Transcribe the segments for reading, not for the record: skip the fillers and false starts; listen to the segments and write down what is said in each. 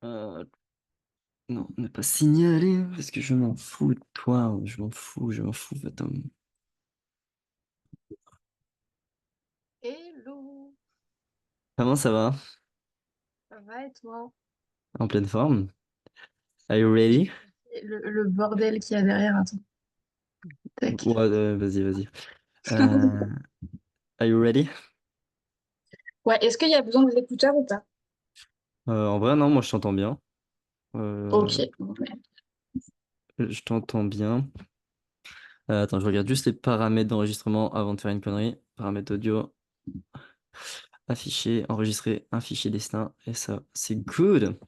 Euh, non, ne pas signaler, parce que je m'en fous de toi, je m'en fous, attends. Hello, Comment ça va? ça va et toi? En pleine forme? Are you Je ready? vais vérifier le bordel qu'il y a derrière. Attends, tac. Ouais, vas-y, vas-y. Euh, are you ready? Ouais, est-ce qu'il y a besoin des écouteurs ou pas? En vrai, non, moi je t'entends bien. Ok. Euh, Bon, ouais. je t'entends bien. Attends, je regarde juste les paramètres d'enregistrement avant de faire une connerie. Paramètres audio, afficher, enregistrer un fichier destin, et ça, c'est good.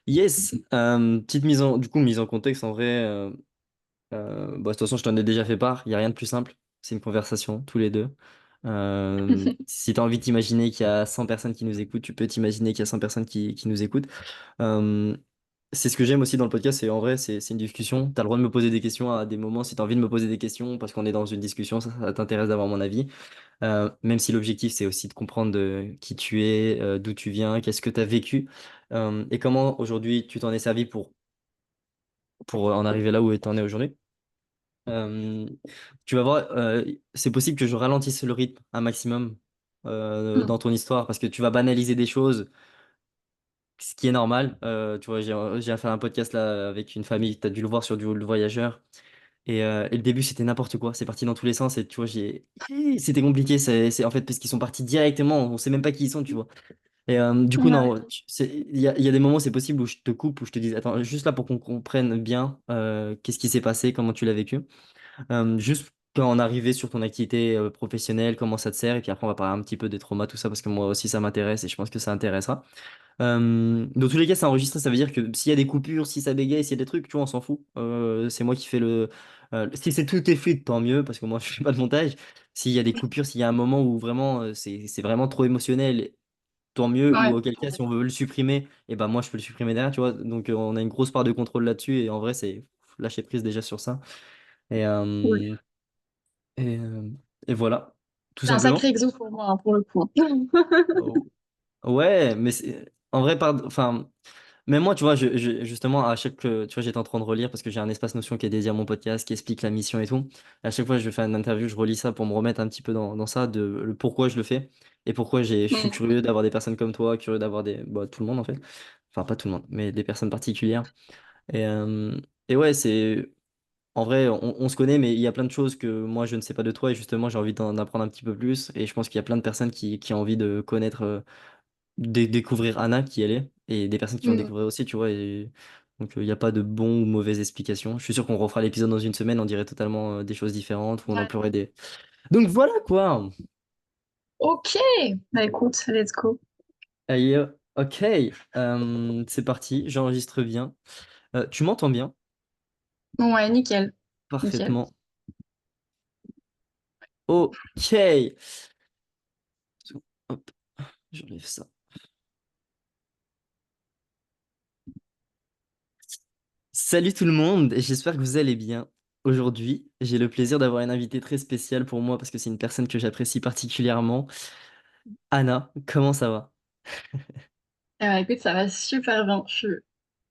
Yes! Petite mise en contexte, en vrai. Bah, de toute façon, je t'en ai déjà fait part. Il n'y a rien de plus simple. C'est une conversation, tous les deux. Si tu as envie de t'imaginer qu'il y a 100 personnes qui nous écoutent, tu peux t'imaginer qu'il y a 100 personnes qui nous écoutent. Euh, c'est ce que j'aime aussi dans le podcast, c'est en vrai, c'est une discussion. Tu as le droit de me poser des questions à des moments si tu as envie de me poser des questions parce qu'on est dans une discussion, ça t'intéresse d'avoir mon avis. Même si l'objectif, c'est aussi de comprendre qui tu es, d'où tu viens, qu'est-ce que tu as vécu, et comment aujourd'hui tu t'en es servi pour en arriver là où tu en es aujourd'hui. Euh, tu vas voir, c'est possible que je ralentisse le rythme un maximum Hmm. dans ton histoire parce que tu vas banaliser des choses, ce qui est normal. Tu vois, j'ai fait un podcast là avec une famille, tu as dû le voir sur le voyageur. Et le début, c'était n'importe quoi. C'est parti dans tous les sens. Et tu vois, c'était compliqué. En fait parce qu'ils sont partis directement. On sait même pas qui ils sont, tu vois. Et du coup, Ouais. non, il y a des moments, c'est possible où je te coupe, où je te dis, attends, juste là pour qu'on comprenne bien qu'est-ce qui s'est passé, comment tu l'as vécu. Juste quand on arrivait sur ton activité professionnelle, comment ça te sert, et puis après on va parler un petit peu des traumas, tout ça, parce que moi aussi ça m'intéresse et je pense que ça intéressera. Dans tous les cas, c'est enregistré, ça veut dire que s'il y a des coupures, si ça bégaye, s'il y a des trucs, tu vois, on s'en fout. C'est moi qui fais le. Si c'est tout est fluide, tant mieux, parce que moi je fais pas de montage. S'il y a des coupures, s'il y a un moment où vraiment c'est vraiment trop émotionnel, tant mieux, ou Ouais. auquel cas si on veut le supprimer, et ben moi je peux le supprimer derrière, tu vois. Donc on a une grosse part de contrôle là-dessus, et en vrai, c'est lâcher prise déjà sur ça. Et, Cool. et, et voilà, tout C'est un simplement. sacré exo pour moi, hein, pour le coup. Oh. Ouais, mais en vrai, enfin, même moi, tu vois, justement, à chaque, tu vois, j'étais en train de relire parce que j'ai un espace Notion qui est dédié à mon podcast, qui explique la mission et tout. À chaque fois que je fais une interview, je relis ça pour me remettre un petit peu dans ça, le pourquoi je le fais et pourquoi je suis Hmm. curieux d'avoir des personnes comme toi, curieux d'avoir bah, tout le monde en fait. Enfin, pas tout le monde, mais des personnes particulières. Et, euh, et ouais, en vrai, on se connaît, mais il y a plein de choses que moi je ne sais pas de toi et justement j'ai envie d'en apprendre un petit peu plus. Et je pense qu'il y a plein de personnes qui ont envie de connaître, découvrir Anna qui elle est et des personnes qui vont Hmm. découvrir aussi, tu vois. Et donc il n'y a pas de bon ou mauvaise explication. Je suis sûr qu'on refera l'épisode dans une semaine, on dirait totalement des choses différentes ou on Ouais. emploierait des. Donc voilà quoi. Ok. Bah écoute, let's go. Allez, ok, c'est parti, j'enregistre bien. Tu m'entends bien? Ouais, nickel. Nickel. Parfaitement. Ok. Hop, j'enlève ça. Salut tout le monde, et j'espère que vous allez bien. Aujourd'hui, j'ai le plaisir d'avoir une invitée très spéciale pour moi parce que c'est une personne que j'apprécie particulièrement. Anna, comment ça va? Écoute, ça va super bien. Je suis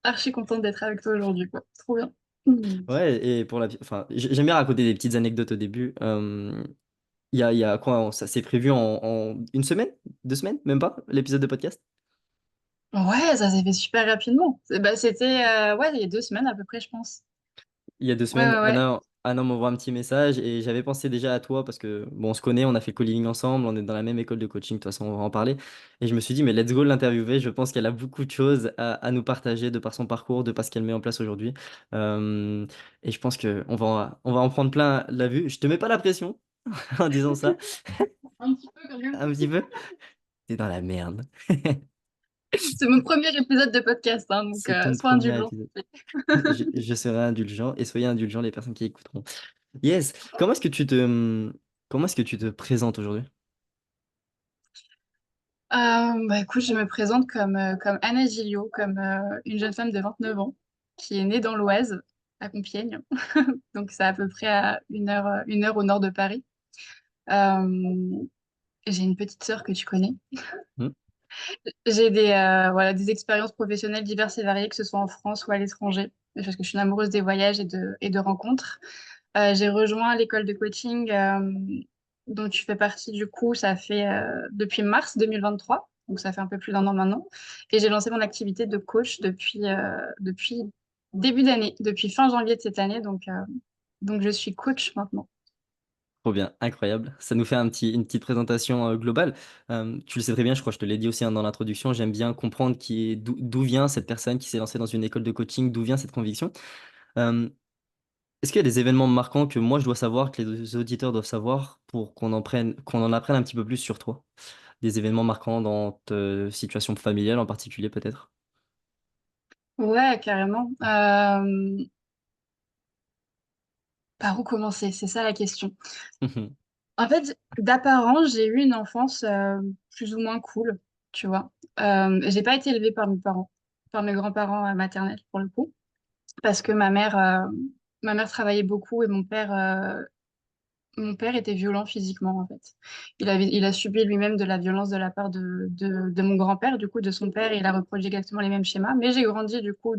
archi contente d'être avec toi aujourd'hui, quoi. Trop bien. Hmm. Ouais, et enfin, j'aime bien raconter des petites anecdotes au début. Il y a quoi? Ça s'est prévu en une semaine? 2 semaines? Même pas? L'épisode de podcast? Ouais, ça s'est fait super rapidement. Bah, c'était ouais, il y a 2 semaines à peu près, je pense. Il y a deux Ouais, semaines, ouais, ouais. Anna m'envoie un petit message et j'avais pensé déjà à toi parce que, bon, on se connaît, on a fait co-living ensemble, on est dans la même école de coaching, de toute façon, on va en parler. Et je me suis dit, mais let's go l'interviewer. Je pense qu'elle a beaucoup de choses à nous partager de par son parcours, de par ce qu'elle met en place aujourd'hui. Euh, et je pense qu'on va en prendre plein la vue. Je te mets pas la pression en disant ça, Un petit peu quand même. un petit peu. T'es dans la merde. C'est mon premier épisode de podcast, hein, donc C'est ton sois premier indulgent. épisode. Je serai indulgent et soyez indulgents les personnes qui écouteront. Yes. Comment est-ce que tu te présentes aujourd'hui? Bah écoute, je me présente comme Anna Gilliot, comme une jeune femme de 29 ans qui est née dans l'Oise, à Compiègne. Donc c'est à peu près à 1 heure au nord de Paris. Euh, j'ai une petite sœur que tu connais. Hmm? J'ai voilà, des expériences professionnelles diverses et variées, que ce soit en France ou à l'étranger, parce que je suis une amoureuse des voyages et de rencontres. J'ai rejoint l'école de coaching dont tu fais partie du coup, ça fait depuis mars 2023, donc ça fait un peu plus d'1 an maintenant. Et j'ai lancé mon activité de coach depuis début d'année, depuis fin janvier de cette année, donc je suis coach maintenant. Trop bien, incroyable. Ça nous fait une petite présentation globale. Tu le sais très bien, je crois que je te l'ai dit aussi hein, dans l'introduction, j'aime bien comprendre d'où vient cette personne qui s'est lancée dans une école de coaching, d'où vient cette conviction. Euh, Est-ce qu'il y a des événements marquants que moi je dois savoir, que les auditeurs doivent savoir pour qu'on en apprenne un petit peu plus sur toi? Des événements marquants dans ta situation familiale en particulier peut-être? Ouais, carrément. Par où commencer? C'est ça la question. En fait, d'apparence, j'ai eu une enfance plus ou moins cool, tu vois. J'ai pas été élevée par mes parents, par mes grands-parents maternels pour le coup, parce que ma mère travaillait beaucoup et mon père était violent physiquement en fait. Il a subi lui-même de la violence de la part de mon grand-père, du coup de son père, et il a reproduit exactement les mêmes schémas. Mais j'ai grandi du coup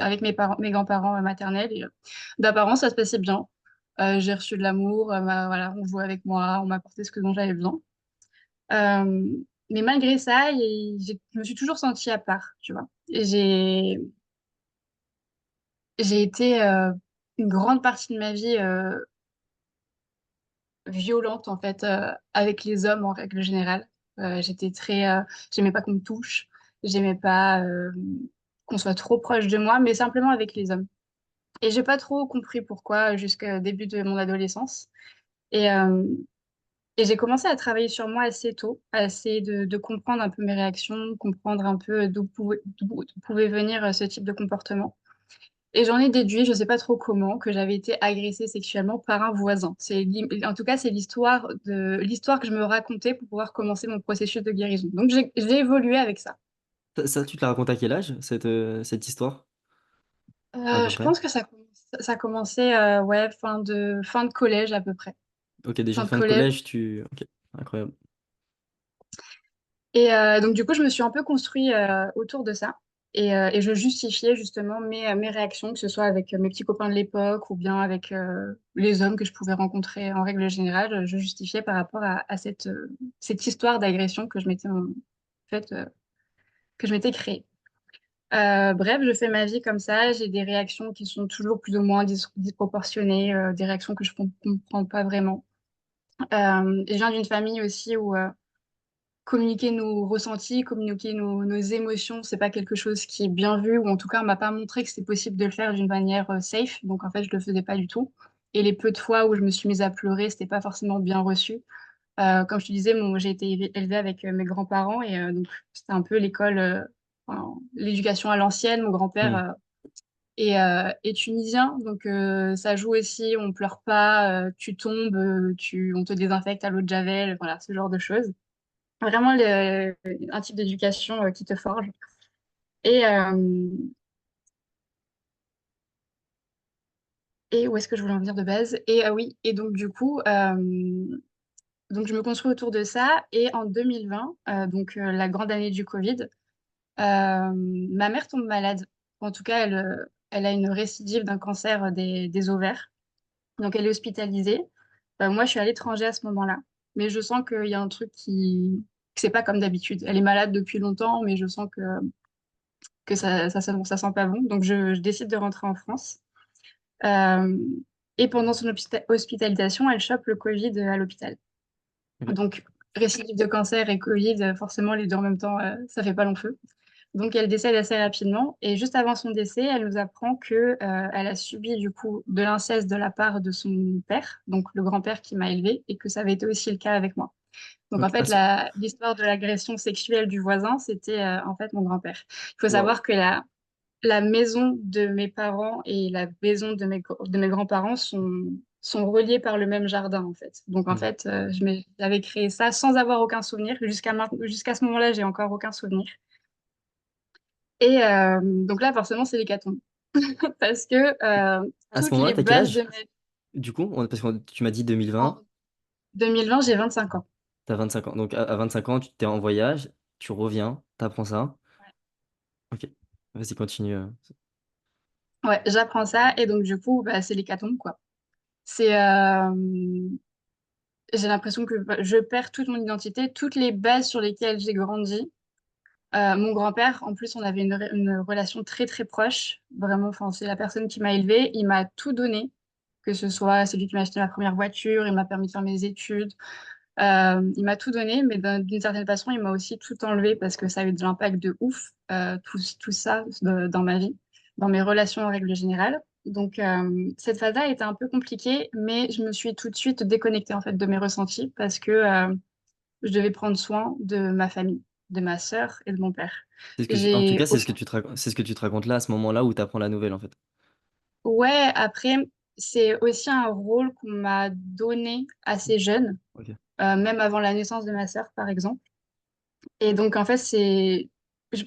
avec mes grands-parents maternels. Et, d'apparence, ça se passait bien. J'ai reçu de l'amour, voilà, on jouait avec moi, on m'apportait ce que dont j'avais besoin. Euh, mais malgré ça, je me suis toujours sentie à part, tu vois. J'ai été une grande partie de ma vie violente, en fait, avec les hommes en règle générale. J'aimais pas qu'on me touche, j'aimais pas qu'on soit trop proche de moi, mais simplement avec les hommes. Et j'ai pas trop compris pourquoi jusqu'au début de mon adolescence. Et, euh, et j'ai commencé à travailler sur moi assez tôt, à essayer de comprendre un peu mes réactions, comprendre un peu d'où pouvait venir ce type de comportement. Et j'en ai déduit, je sais pas trop comment, que j'avais été agressée sexuellement par un voisin. En tout cas, c'est l'histoire que je me racontais pour pouvoir commencer mon processus de guérison. Donc j'ai évolué avec ça. Ça, tu te la racontes à quel âge, cette histoire, à peu Je près? pense que ça commençait ouais, fin de collège à peu près. Ok, déjà Fin de fin de collège. collège, tu... Ok, incroyable. Et donc, du coup, je me suis un peu construit autour de ça. Et je justifiais justement mes réactions, que ce soit avec mes petits copains de l'époque ou bien avec les hommes que je pouvais rencontrer en règle générale. Je justifiais par rapport à cette histoire d'agression que je m'étais en fait, que je m'étais créée. Bref, je fais ma vie comme ça. J'ai des réactions qui sont toujours plus ou moins disproportionnées, des réactions que je ne comprends pas vraiment. Je viens d'une famille aussi où communiquer nos ressentis, communiquer nos émotions, c'est pas quelque chose qui est bien vu, ou en tout cas, on m'a pas montré que c'était possible de le faire d'une manière safe. Donc, en fait, je le faisais pas du tout. Et les peu de fois où je me suis mise à pleurer, c'était pas forcément bien reçu. Comme je te disais, j'ai été élevée avec mes grands-parents et donc c'était un peu l'école, enfin, l'éducation à l'ancienne. Mon grand-père Hmm. est tunisien, donc ça joue aussi. On pleure pas, tu tombes, on te désinfecte à l'eau de Javel, voilà, ce genre de choses. Vraiment un type d'éducation qui te forge. Et, euh, et où est-ce que je voulais en venir de base? Et oui, et donc du coup, donc je me construis autour de ça. Et en 2020, la grande année du Covid, ma mère tombe malade. En tout cas, elle a une récidive d'un cancer des ovaires. Donc elle est hospitalisée. Moi, je suis à l'étranger à ce moment-là. Mais je sens qu'il y a un truc que c'est pas comme d'habitude. Elle est malade depuis longtemps, mais je sens que ça sent pas bon. Donc, je décide de rentrer en France. Euh, et pendant son hospitalisation, elle chope le Covid à l'hôpital. Ok. Donc, récidive de cancer et Covid, forcément, les deux en même temps, ça fait pas long feu. Donc, elle décède assez rapidement. Et juste avant son décès, elle nous apprend elle a subi du coup de l'inceste de la part de son père, donc le grand-père qui m'a élevée, et que ça avait été aussi le cas avec moi. Donc, en Ok. fait, l'histoire de l'agression sexuelle du voisin, c'était en fait mon grand-père. Il faut Waouh. savoir que la maison de mes parents et la maison de mes grands-parents sont reliées par le même jardin, en fait. Donc, en Hmm. fait, j'avais créé ça sans avoir aucun souvenir. Jusqu'à ce moment-là, j'ai encore aucun souvenir. Et donc là, forcément, c'est l'hécatombe. Parce que À ce toutes moment-là, les t'as quel bases de âge? Du coup, parce que tu m'as dit 2020. en 2020, j'ai 25 ans. T'as 25 ans. Donc à 25 ans, tu t'es en voyage, tu reviens, t'apprends ça. Ok. Vas-y, continue. Ouais, j'apprends ça et donc du coup, bah, c'est l'hécatombe, quoi. C'est, j'ai l'impression que bah, je perds toute mon identité, toutes les bases sur lesquelles j'ai grandi. Mon grand-père, en plus, on avait une relation très très proche. Vraiment, enfin, c'est la personne qui m'a élevée. Il m'a tout donné, que ce soit c'est lui qui m'a acheté ma première voiture, il m'a permis de faire mes études. Il m'a tout donné, mais d'une certaine façon, il m'a aussi tout enlevé parce que ça a eu de l'impact de ouf, tout ça dans ma vie, dans mes relations en règle générale. Donc, cette phase-là a été un peu compliquée, mais je me suis tout de suite déconnectée en fait de mes ressentis parce que je devais prendre soin de ma famille, de ma sœur et de mon père. En tout cas, J'ai c'est ce que aucun... tu c'est ce que tu te racontes là, à ce moment-là où tu apprends la nouvelle, en fait. Ouais, après, c'est aussi un rôle qu'on m'a donné assez jeune, Ok. même avant la naissance de ma sœur, par exemple. Et donc, en fait, je-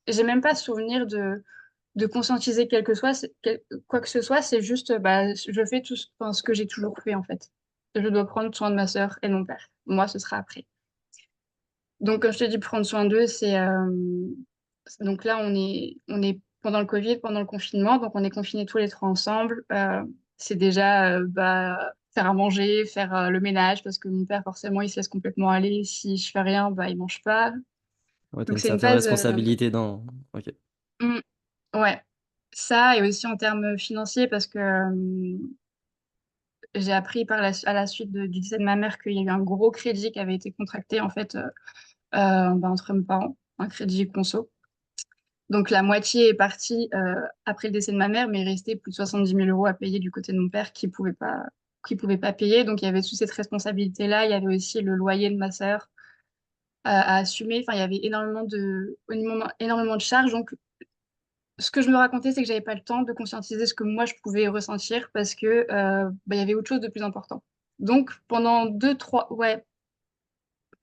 j'ai même pas souvenir de conscientiser quoi que ce soit, c'est juste, bah, je fais enfin, ce que j'ai toujours fait, en fait. Je dois prendre soin de ma sœur et de mon père. Moi, ce sera après. Donc, quand je te dis prendre soin d'eux, donc là, on est pendant le Covid, pendant le confinement, donc on est confinés tous les trois ensemble. C'est déjà bah, faire à manger, faire le ménage, parce que mon père, forcément, il se laisse complètement aller. Si je fais rien, bah, il mange pas. Ouais, t'as Donc une c'est une certaine phase, responsabilité dans. Ok. mm, ouais, ça et aussi en termes financiers parce que j'ai appris à la suite du décès de ma mère qu'il y a eu un gros crédit qui avait été contracté en fait bah, entre mes parents, un crédit conso. Donc la moitié est partie après le décès de ma mère, mais il restait plus de 70 000 € à payer du côté de mon père qui pouvait pas payer. Donc il y avait toute cette responsabilité-là. Il y avait aussi le loyer de ma sœur à assumer. Enfin, il y avait énormément de charges. Donc ce que je me racontais, c'est que j'avais pas le temps de conscientiser ce que moi je pouvais ressentir parce que bah, il y avait autre chose de plus important. Donc pendant 2, 3, ouais,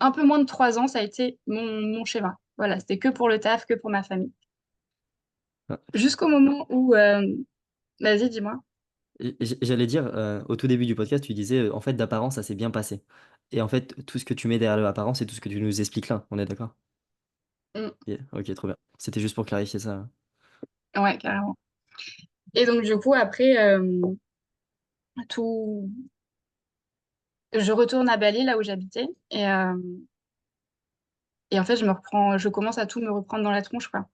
un peu moins de 3 ans, ça a été mon schéma. Voilà, c'était que pour le taf, que pour ma famille. Ah. Jusqu'au moment où, vas-y, dis-moi. J'allais dire, au tout début du podcast, tu disais, en fait, d'apparence, ça s'est bien passé. Et en fait, tout ce que tu mets derrière l'apparence, c'est tout ce que tu nous expliques là. On est d'accord? Mm, Yeah. Ok, trop bien. C'était juste pour clarifier ça. ouais, carrément. Et donc du coup, après, tout, je retourne à Bali, là où j'habitais, et en fait, je commence à tout me reprendre dans la tronche, quoi.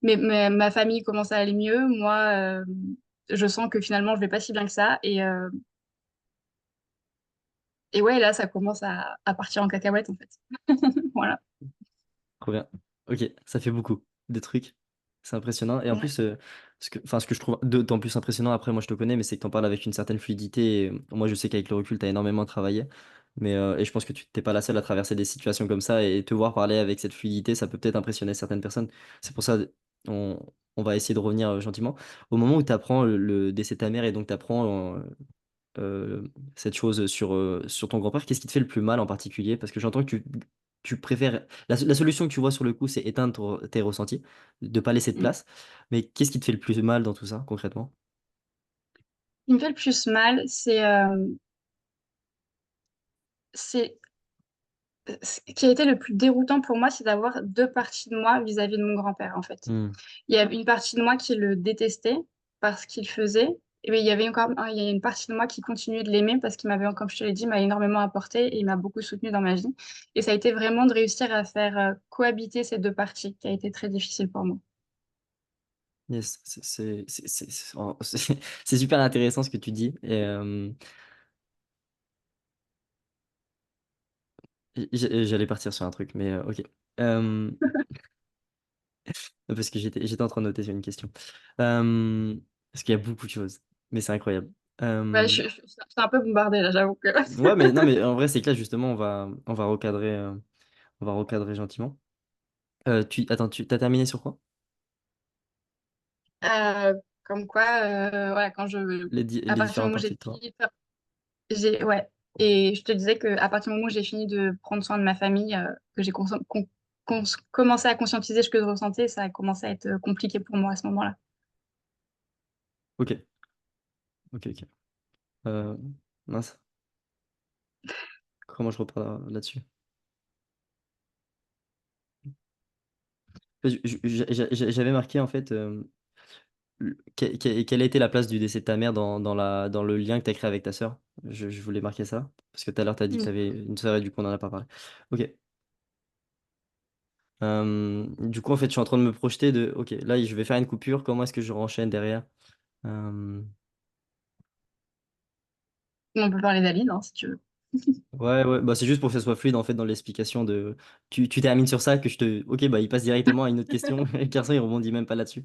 Mais ma famille commence à aller mieux. Moi, je sens que finalement, je vais pas si bien que ça. Et ouais, là, ça commence à partir en cacahuète, en fait. Voilà. Trop bien. Ok, ça fait beaucoup de trucs. C'est impressionnant. Et en Ouais. plus, ce que je trouve d'autant plus impressionnant, après, moi je te connais, mais c'est que tu en parles avec une certaine fluidité. Et, moi, je sais qu'avec le recul, tu as énormément travaillé. Et je pense que tu t'es pas la seule à traverser des situations comme ça. Et te voir parler avec cette fluidité, ça peut peut-être impressionner certaines personnes. C'est pour ça, on, on va essayer de revenir gentiment. Au moment où tu apprends le décès de ta mère et donc tu apprends cette chose sur ton grand-père, qu'est-ce qui te fait le plus mal en particulier? Parce que j'entends que tu préfères. La solution que tu vois sur le coup, c'est éteindre tes ressentis, de pas laisser de Mm. place. Mais qu'est-ce qui te fait le plus mal dans tout ça, concrètement? Ce qui me fait le plus mal, c'est ce qui a été le plus déroutant pour moi, c'est d'avoir deux parties de moi vis-à-vis de mon grand-père, en fait. Hmm. Il y a une partie de moi qui le détestait parce qu'il faisait, et bien, il y a une partie de moi qui continuait de l'aimer parce qu'il m'avait, comme je te l'ai dit, m'a énormément apporté et il m'a beaucoup soutenu dans ma vie. Et ça a été vraiment de réussir à faire cohabiter ces deux parties qui a été très difficile pour moi. Yes, c'est super intéressant ce que tu dis. J'allais partir sur un truc, mais ok. Euh, Parce que j'étais en train de noter sur une question. Parce qu'il y a beaucoup de choses, mais c'est incroyable. Ouais, Euh, je suis un peu bombardée là, j'avoue que. Ouais, mais non, mais en vrai, c'est que là, justement, on va recadrer gentiment. Attends, tu t'as terminé sur quoi? Euh, Comme quoi, voilà, à Les partir du différentes moment où parties de toi. ouais. Et je te disais qu'à partir du moment où j'ai fini de prendre soin de ma famille, que commencé à conscientiser ce que je ressentais, ça a commencé à être compliqué pour moi à ce moment-là. Ok, ok, ok. Euh, Mince, comment je repars là-dessus? J'avais marqué en fait quelle a été la place du décès de ta mère dans le lien que tu as créé avec ta sœur. Je voulais marquer ça. Parce que tout à l'heure, tu as dit que tu Mm. avais une sœur et du coup, on n'en a pas parlé. Ok. Du coup, en fait, je suis en train de me projeter de, ok, là, je vais faire une coupure. Comment est-ce que je renchaîne derrière? Euh, On peut parler d'Aline, hein, si tu veux. Ouais, ouais, bah, c'est juste pour que ça soit fluide en fait dans l'explication de. Tu termines sur ça que je te. Ok, bah il passe directement à une autre question et Carson il rebondit même pas là-dessus.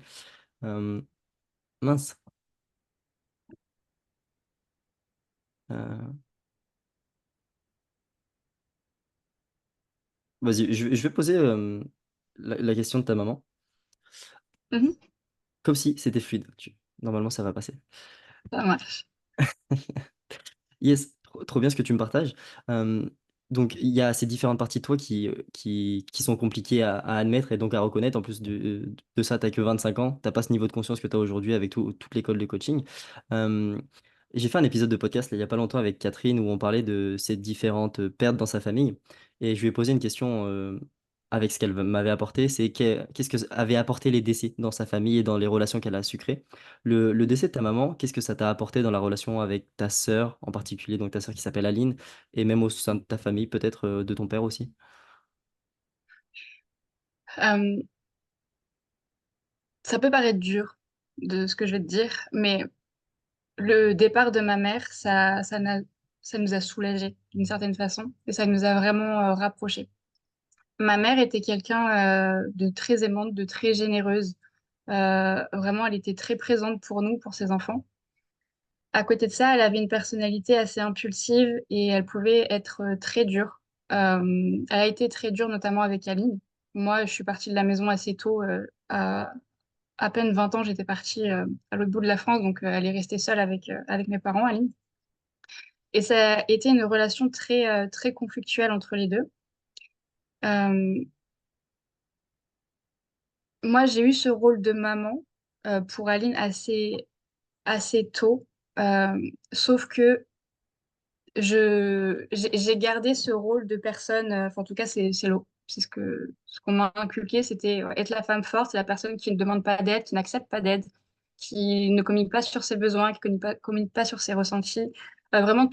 Euh, Mince. Euh, Vas-y, je vais poser la question de ta maman. Mhm, Comme si c'était fluide. Normalement, ça va passer. ça marche. Yes, trop bien ce que tu me partages. Euh, donc, il y a ces différentes parties de toi qui sont compliquées à admettre et donc à reconnaître. En plus de ça, tu n'as que 25 ans. Tu n'as pas ce niveau de conscience que tu as aujourd'hui avec toute l'école de coaching. Euh, j'ai fait un épisode de podcast là, il n'y a pas longtemps avec Catherine où on parlait de ces différentes pertes dans sa famille. Et je lui ai posé une question avec ce qu'elle m'avait apporté. C'est qu'est-ce que avait apporté les décès dans sa famille et dans les relations qu'elle a su créer. Le décès de ta maman, qu'est-ce que ça t'a apporté dans la relation avec ta sœur en particulier, donc ta sœur qui s'appelle Aline, et même au sein de ta famille, peut-être de ton père aussi? Euh, Ça peut paraître dur de ce que je vais te dire, mais le départ de ma mère, ça nous a soulagés d'une certaine façon et ça nous a vraiment rapprochés. Ma mère était quelqu'un de très aimante, de très généreuse. Vraiment, elle était très présente pour nous, pour ses enfants. À côté de ça, elle avait une personnalité assez impulsive et elle pouvait être très dure. Elle a été très dure, notamment avec Aline. Moi, je suis partie de la maison assez tôt. À peine 20 ans, j'étais partie à l'autre bout de la France, donc elle est restée seule avec mes parents, Aline. Et ça a été une relation très conflictuelle entre les deux. Euh, Moi, j'ai eu ce rôle de maman pour Aline assez tôt, Euh, sauf que j'ai gardé ce rôle de personne, enfin, en tout cas, c'est ce qu'on m'a inculqué, c'était être la femme forte, la personne qui ne demande pas d'aide, qui n'accepte pas d'aide, qui ne communique pas sur ses besoins, qui ne communique pas sur ses ressentis. Vraiment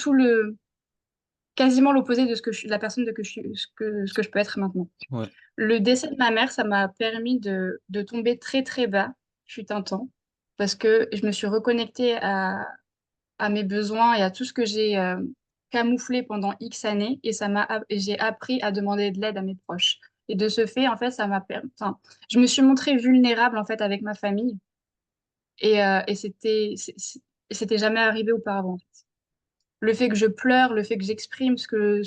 quasiment l'opposé de la personne de que je suis, ce que je peux être maintenant. Ouais. Le décès de ma mère, ça m'a permis de tomber très bas, fut un temps, parce que je me suis reconnectée à mes besoins et à tout ce que j'ai camouflé pendant X années et et j'ai appris à demander de l'aide à mes proches. Et de ce fait, en fait, ça m'a permis, enfin, je me suis montrée vulnérable en fait avec ma famille et c'était jamais arrivé auparavant. Le fait que je pleure, le fait que j'exprime ce que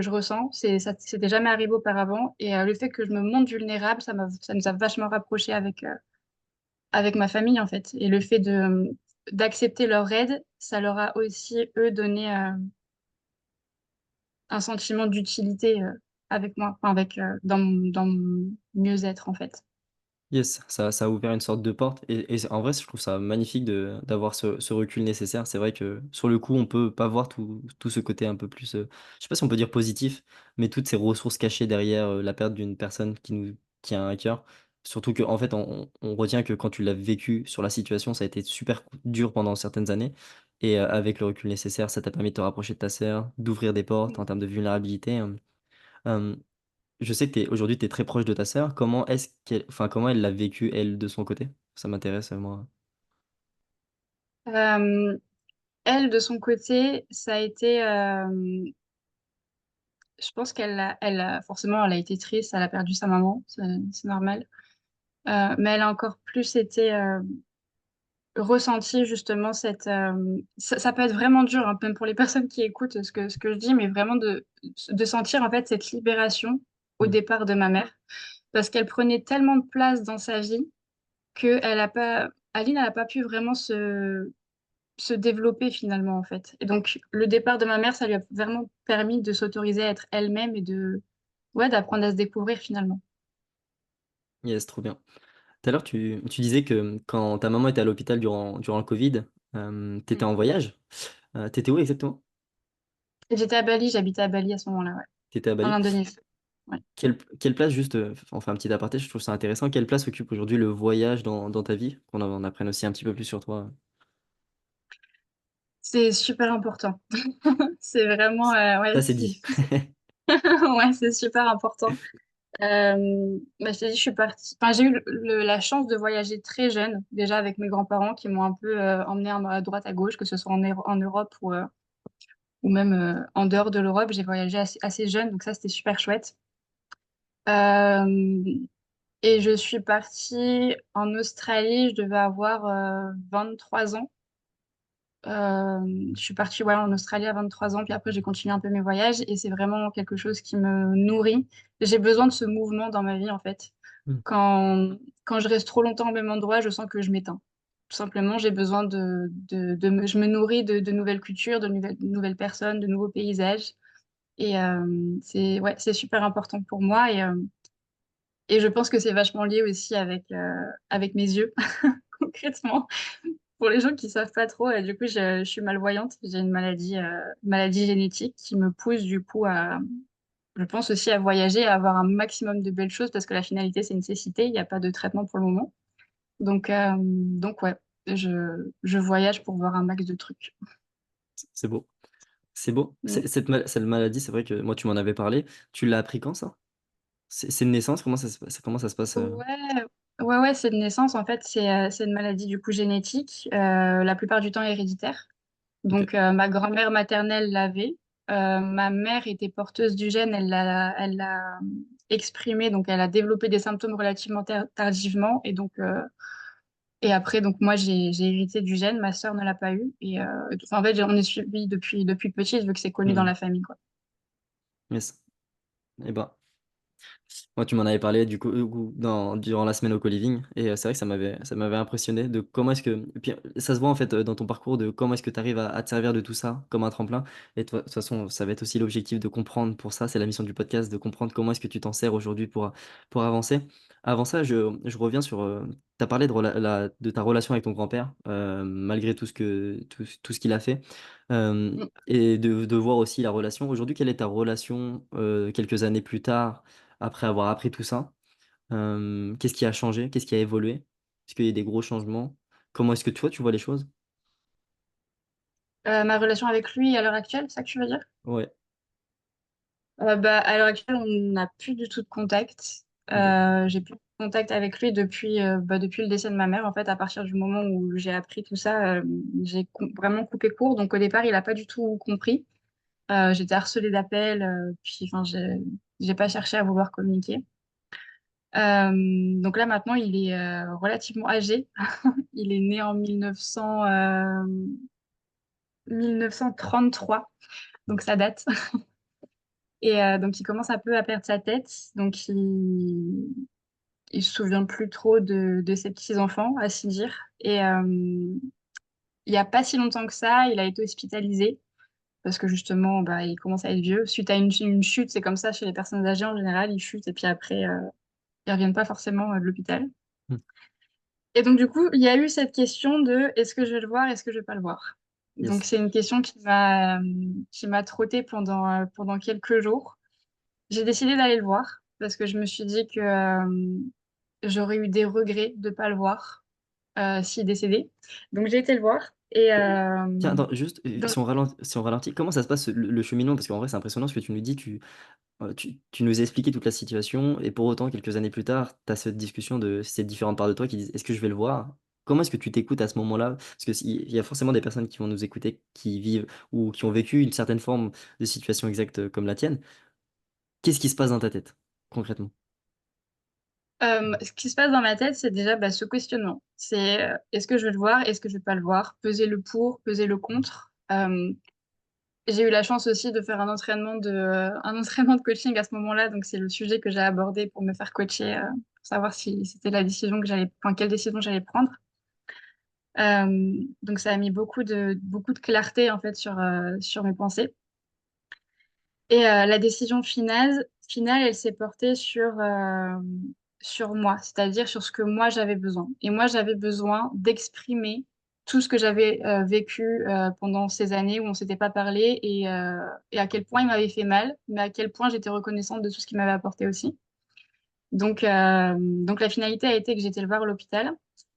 je ressens, c'était jamais arrivé auparavant. Et le fait que je me montre vulnérable, ça nous a vachement rapprochés avec ma famille, en fait. Et le fait d'accepter leur aide, ça leur a aussi, eux, donné un sentiment d'utilité avec moi, enfin, dans mon mieux-être, en fait. Yes, ça a ouvert une sorte de porte. En vrai, je trouve ça magnifique d'avoir ce recul nécessaire. C'est vrai que sur le coup, on peut pas voir tout ce côté un peu plus, je sais pas si on peut dire positif, mais toutes ces ressources cachées derrière la perte d'une personne qui nous tient à cœur. Surtout que, en fait, on retient que quand tu l'as vécu sur la situation, ça a été super dur pendant certaines années. Et avec le recul nécessaire, ça t'a permis de te rapprocher de ta sœur, d'ouvrir des portes en termes de vulnérabilité. Euh, je sais que aujourd'hui, tu es très proche de ta sœur. Comment elle l'a vécu, elle, de son côté? Ça m'intéresse, moi. Euh, Elle, de son côté, ça a été, je pense forcément, elle a été triste, elle a perdu sa maman, c'est normal. Mais elle a encore plus été ressenti justement ça peut être vraiment dur, hein, même pour les personnes qui écoutent ce que je dis, mais vraiment de sentir en fait cette libération au Mm. départ de ma mère, parce qu'elle prenait tellement de place dans sa vie que Aline, elle n'a pas pu vraiment se développer finalement en fait. Et donc le départ de ma mère, ça lui a vraiment permis de s'autoriser à être elle-même et ouais, d'apprendre à se découvrir finalement. Yes, trop bien. Tout à l'heure, tu disais que quand ta maman était à l'hôpital durant le Covid, tu étais Mm. en voyage. Tu étais où exactement? Et j'étais à Bali, j'habitais à Bali à ce moment-là, ouais, Tu étais à en Bali. Indonésie. Ouais. Quelle place, juste, on fait un petit aparté, je trouve ça intéressant, quelle place occupe aujourd'hui le voyage dans ta vie? Qu'on en apprenne aussi un petit peu plus sur toi. C'est super important. C'est vraiment, ouais, Ça, c'est dit. ouais, c'est super important. Bah, je t'ai dit, je suis partie. Enfin, j'ai eu la chance de voyager très jeune, déjà avec mes grands-parents qui m'ont un peu emmenée à droite, à gauche, que ce soit en Europe ou même en dehors de l'Europe. J'ai voyagé assez jeune, donc ça, c'était super chouette. Euh, et je suis partie en Australie, je devais avoir 3 ans. Je suis partie ouais, en Australie à 23 ans, puis après j'ai continué un peu mes voyages et c'est vraiment quelque chose qui me nourrit. J'ai besoin de ce mouvement dans ma vie en fait. Mm. Quand je reste trop longtemps au même endroit, je sens que je m'éteins. Tout simplement, j'ai besoin je me nourris de nouvelles cultures, de nouvelles personnes, de nouveaux paysages. Et c'est ouais, c'est super important pour moi et je pense que c'est vachement lié aussi avec mes yeux, concrètement. Pour les gens qui savent pas trop, du coup, je suis malvoyante. J'ai une maladie génétique qui me pousse du coup je pense aussi à voyager, à avoir un maximum de belles choses parce que la finalité, c'est une cécité. Il n'y a pas de traitement pour le moment. Donc ouais, je voyage pour voir un max de trucs. C'est beau. C'est beau. Mm. Cette maladie, c'est vrai que moi, tu m'en avais parlé. Tu l'as appris quand, ça? C'est une naissance? Comment ça se passe? Ouais, ouais, c'est de naissance. En fait, c'est une maladie du coup génétique, la plupart du temps héréditaire. Ok. Donc, ma grand-mère maternelle l'avait. Ma mère était porteuse du gène, elle l'a exprimé, donc elle a développé des symptômes relativement tardivement. Et après, donc moi, j'ai hérité du gène, ma sœur ne l'a pas eu. En fait, on est suivi depuis petite, vu que c'est connu dans Hmm. la famille, quoi. Yes. Eh ben. Moi, tu m'en avais parlé du coup durant la semaine au co-living et c'est vrai que ça m'avait impressionné de comment est-ce que et puis ça se voit en fait dans ton parcours de comment est-ce que tu arrives à te servir de tout ça comme un tremplin et toi, de toute façon ça va être aussi l'objectif de comprendre pour ça, c'est la mission du podcast de comprendre comment est-ce que tu t'en sers aujourd'hui pour avancer. Avant ça, je reviens sur tu as parlé de ta relation avec ton grand-père malgré tout ce qu'il a fait Mm. et de voir aussi la relation. Aujourd'hui, quelle est ta relation quelques années plus tard? Après avoir appris tout ça, qu'est-ce qui a changé? Qu'est-ce qui a évolué? Est-ce qu'il y a des gros changements? Comment est-ce que toi, tu vois les choses? Ma relation avec lui à l'heure actuelle, c'est ça que tu veux dire? Ouais, Bah, à l'heure actuelle, on n'a plus du tout de contact. ok. J'ai plus de contact avec lui depuis le décès de ma mère. En fait, à partir du moment où j'ai appris tout ça, vraiment coupé court. Donc au départ, il n'a pas du tout compris. J'étais harcelée d'appels, puis enfin, j'ai pas cherché à vouloir communiquer. Donc là, maintenant, il est relativement âgé. Il est né en 1933, donc ça date. Et donc, il commence un peu à perdre sa tête. Donc, il se souvient plus trop de ses petits-enfants, à s'y dire. Et il n'y a pas si longtemps que ça, il a été hospitalisé parce que justement, bah, il commence à être vieux. Suite à une chute, c'est comme ça chez les personnes âgées en général, ils chutent et puis après, ils reviennent pas forcément de l'hôpital. Hmm. Et donc, du coup, il y a eu cette question de est-ce que je vais le voir, est-ce que je vais pas le voir? Donc, Yes. c'est une question qui m'a trottée pendant quelques jours. J'ai décidé d'aller le voir parce que je me suis dit que j'aurais eu des regrets de ne pas le voir s'il décédait. Donc j'ai été le voir et Tiens, attends, juste, donc, si on ralentit, comment ça se passe le cheminement? Parce qu'en vrai, c'est impressionnant ce que tu nous dis. Tu nous as expliqué toute la situation et pour autant, quelques années plus tard, tu as cette discussion de ces différentes parts de toi qui disent est-ce que je vais le voir? Comment est-ce que tu t'écoutes à ce moment-là? Parce que il y a forcément des personnes qui vont nous écouter, qui vivent ou qui ont vécu une certaine forme de situation exacte comme la tienne. Qu'est-ce qui se passe dans ta tête, concrètement? ce qui se passe dans ma tête, c'est déjà bah, ce questionnement. C'est est-ce que je vais le voir, est-ce que je vais pas le voir? Peser le pour, peser le contre. J'ai eu la chance aussi de faire un entraînement de coaching à ce moment-là, donc c'est le sujet que j'ai abordé pour me faire coacher, pour savoir si c'était la décision enfin, quelle décision j'allais prendre. Donc ça a mis beaucoup de clarté en fait sur mes pensées. Et la décision finale, elle s'est portée sur moi, c'est-à-dire sur ce que moi j'avais besoin. Et moi j'avais besoin d'exprimer. tout ce que j'avais vécu pendant ces années où on s'était pas parlé et à quel point il m'avait fait mal, mais à quel point j'étais reconnaissante de tout ce qu'il m'avait apporté aussi. Donc la finalité a été que j'étais le voir à l'hôpital,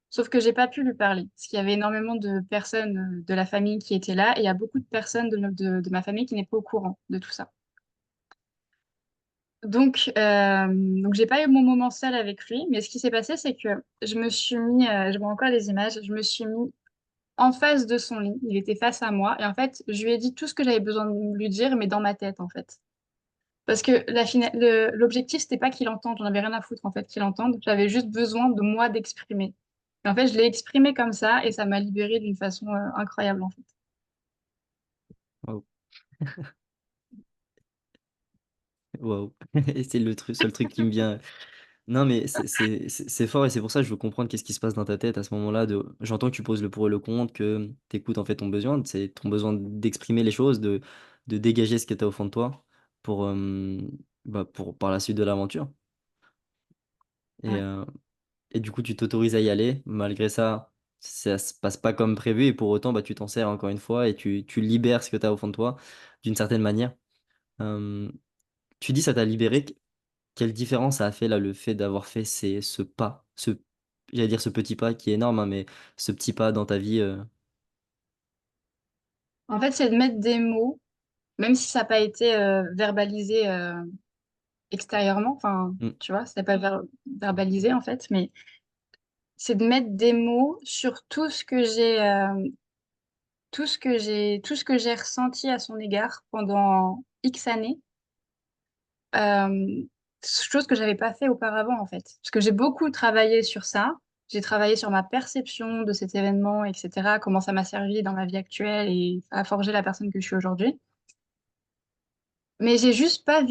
sauf que j'ai pas pu lui parler, parce qu'il y avait énormément de personnes de la famille qui étaient là, et il y a beaucoup de personnes de ma famille qui n'est pas au courant de tout ça. Donc j'ai pas eu mon moment seul avec lui, mais ce qui s'est passé, c'est que je me suis mis, je vois encore les images, je me suis mis en face de son lit, il était face à moi, et en fait, je lui ai dit tout ce que j'avais besoin de lui dire, mais dans ma tête, en fait. Parce que l'objectif, c'était pas qu'il entende, j'en avais rien à foutre, en fait, qu'il entende, j'avais juste besoin de moi d'exprimer. Et en fait, je l'ai exprimé comme ça, et ça m'a libérée d'une façon incroyable, en fait. Waouh. Waouh. Et c'est le truc, seul truc qui me vient. Non, mais c'est fort et c'est pour ça que je veux comprendre qu'est-ce qui se passe dans ta tête à ce moment-là. J'entends que tu poses le pour et le contre, que tu écoutes en fait ton besoin, c'est ton besoin d'exprimer les choses, de dégager ce que tu as au fond de toi pour, pour par la suite de l'aventure. Et, Ouais. euh, et du coup, tu t'autorises à y aller. Malgré ça, ça se passe pas comme prévu et pour autant, tu t'en sers encore une fois et tu libères ce que tu as au fond de toi d'une certaine manière. Euh, Tu dis ça t'a libéré. Quelle différence ça a fait là, le fait d'avoir fait ce pas, j'allais dire ce petit pas qui est énorme, hein, mais ce petit pas dans ta vie. En fait, c'est de mettre des mots, même si ça n'a pas été verbalisé extérieurement, enfin, Mm. tu vois, ça n'a pas verbalisé, en fait, mais c'est de mettre des mots sur tout ce que tout ce que j'ai ressenti à son égard pendant X années, euh, chose que j'avais pas fait auparavant en fait. Parce que j'ai beaucoup travaillé sur ça. J'ai travaillé sur ma perception de cet événement, etc. Comment ça m'a servi dans ma vie actuelle et a forgé la personne que je suis aujourd'hui. Mais j'ai juste pas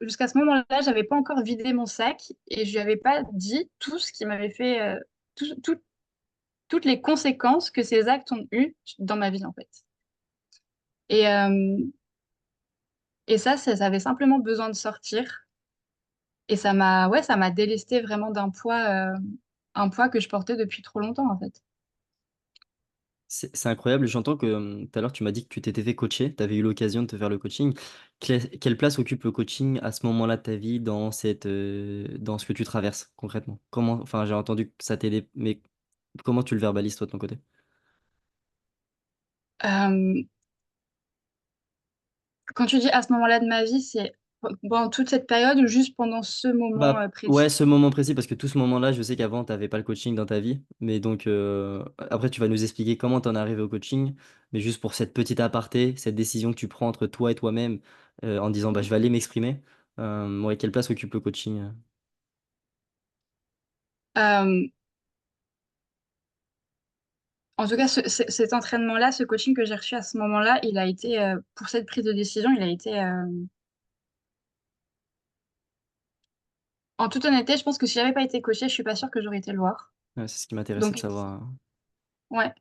jusqu'à ce moment-là, j'avais pas encore vidé mon sac et je lui avais pas dit tout ce qui m'avait fait, tout- tout- toutes les conséquences que ces actes ont eues dans ma vie en fait. Et, euh, Et ça avait simplement besoin de sortir. Et ouais, ça m'a délesté vraiment un poids que je portais depuis trop longtemps, en fait. C'est incroyable. J'entends que tout à l'heure, tu m'as dit que tu t'étais fait coacher, tu avais eu l'occasion de te faire le coaching. Quelle place occupe le coaching à ce moment-là de ta vie dans dans ce que tu traverses concrètement? Comment, enfin, j'ai entendu que ça t'aidait, mais comment tu le verbalises toi de ton côté? Euh, Quand tu dis à ce moment-là de ma vie, c'est pendant toute cette période ou juste pendant ce moment Bah ouais, précis? ce moment précis, parce que tout ce moment-là, je sais qu'avant, tu n'avais pas le coaching dans ta vie. Mais donc, après, tu vas nous expliquer comment tu en es arrivé au coaching. Mais juste pour cette petite aparté, cette décision que tu prends entre toi et toi-même, en disant, bah, je vais aller m'exprimer. Ouais, quelle place occupe le coaching? Euh, En tout cas, cet entraînement-là, ce coaching que j'ai reçu à ce moment-là, il a été, pour cette prise de décision, il a été, en toute honnêteté, je pense que si j'avais pas été coachée, je suis pas sûre que j'aurais été le voir. Ouais, c'est ce qui m'intéressait de Donc, savoir, hein. ouais.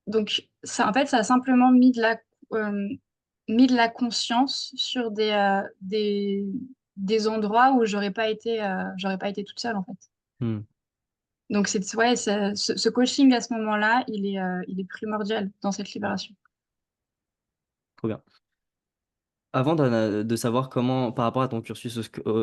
Donc, ça, en fait, ça a simplement mis de la conscience sur des endroits où j'aurais pas été toute seule, en fait. Hmm, Donc, ouais, ce coaching à ce moment-là, il est primordial dans cette libération. trop bien. Avant de savoir comment, par rapport à ton cursus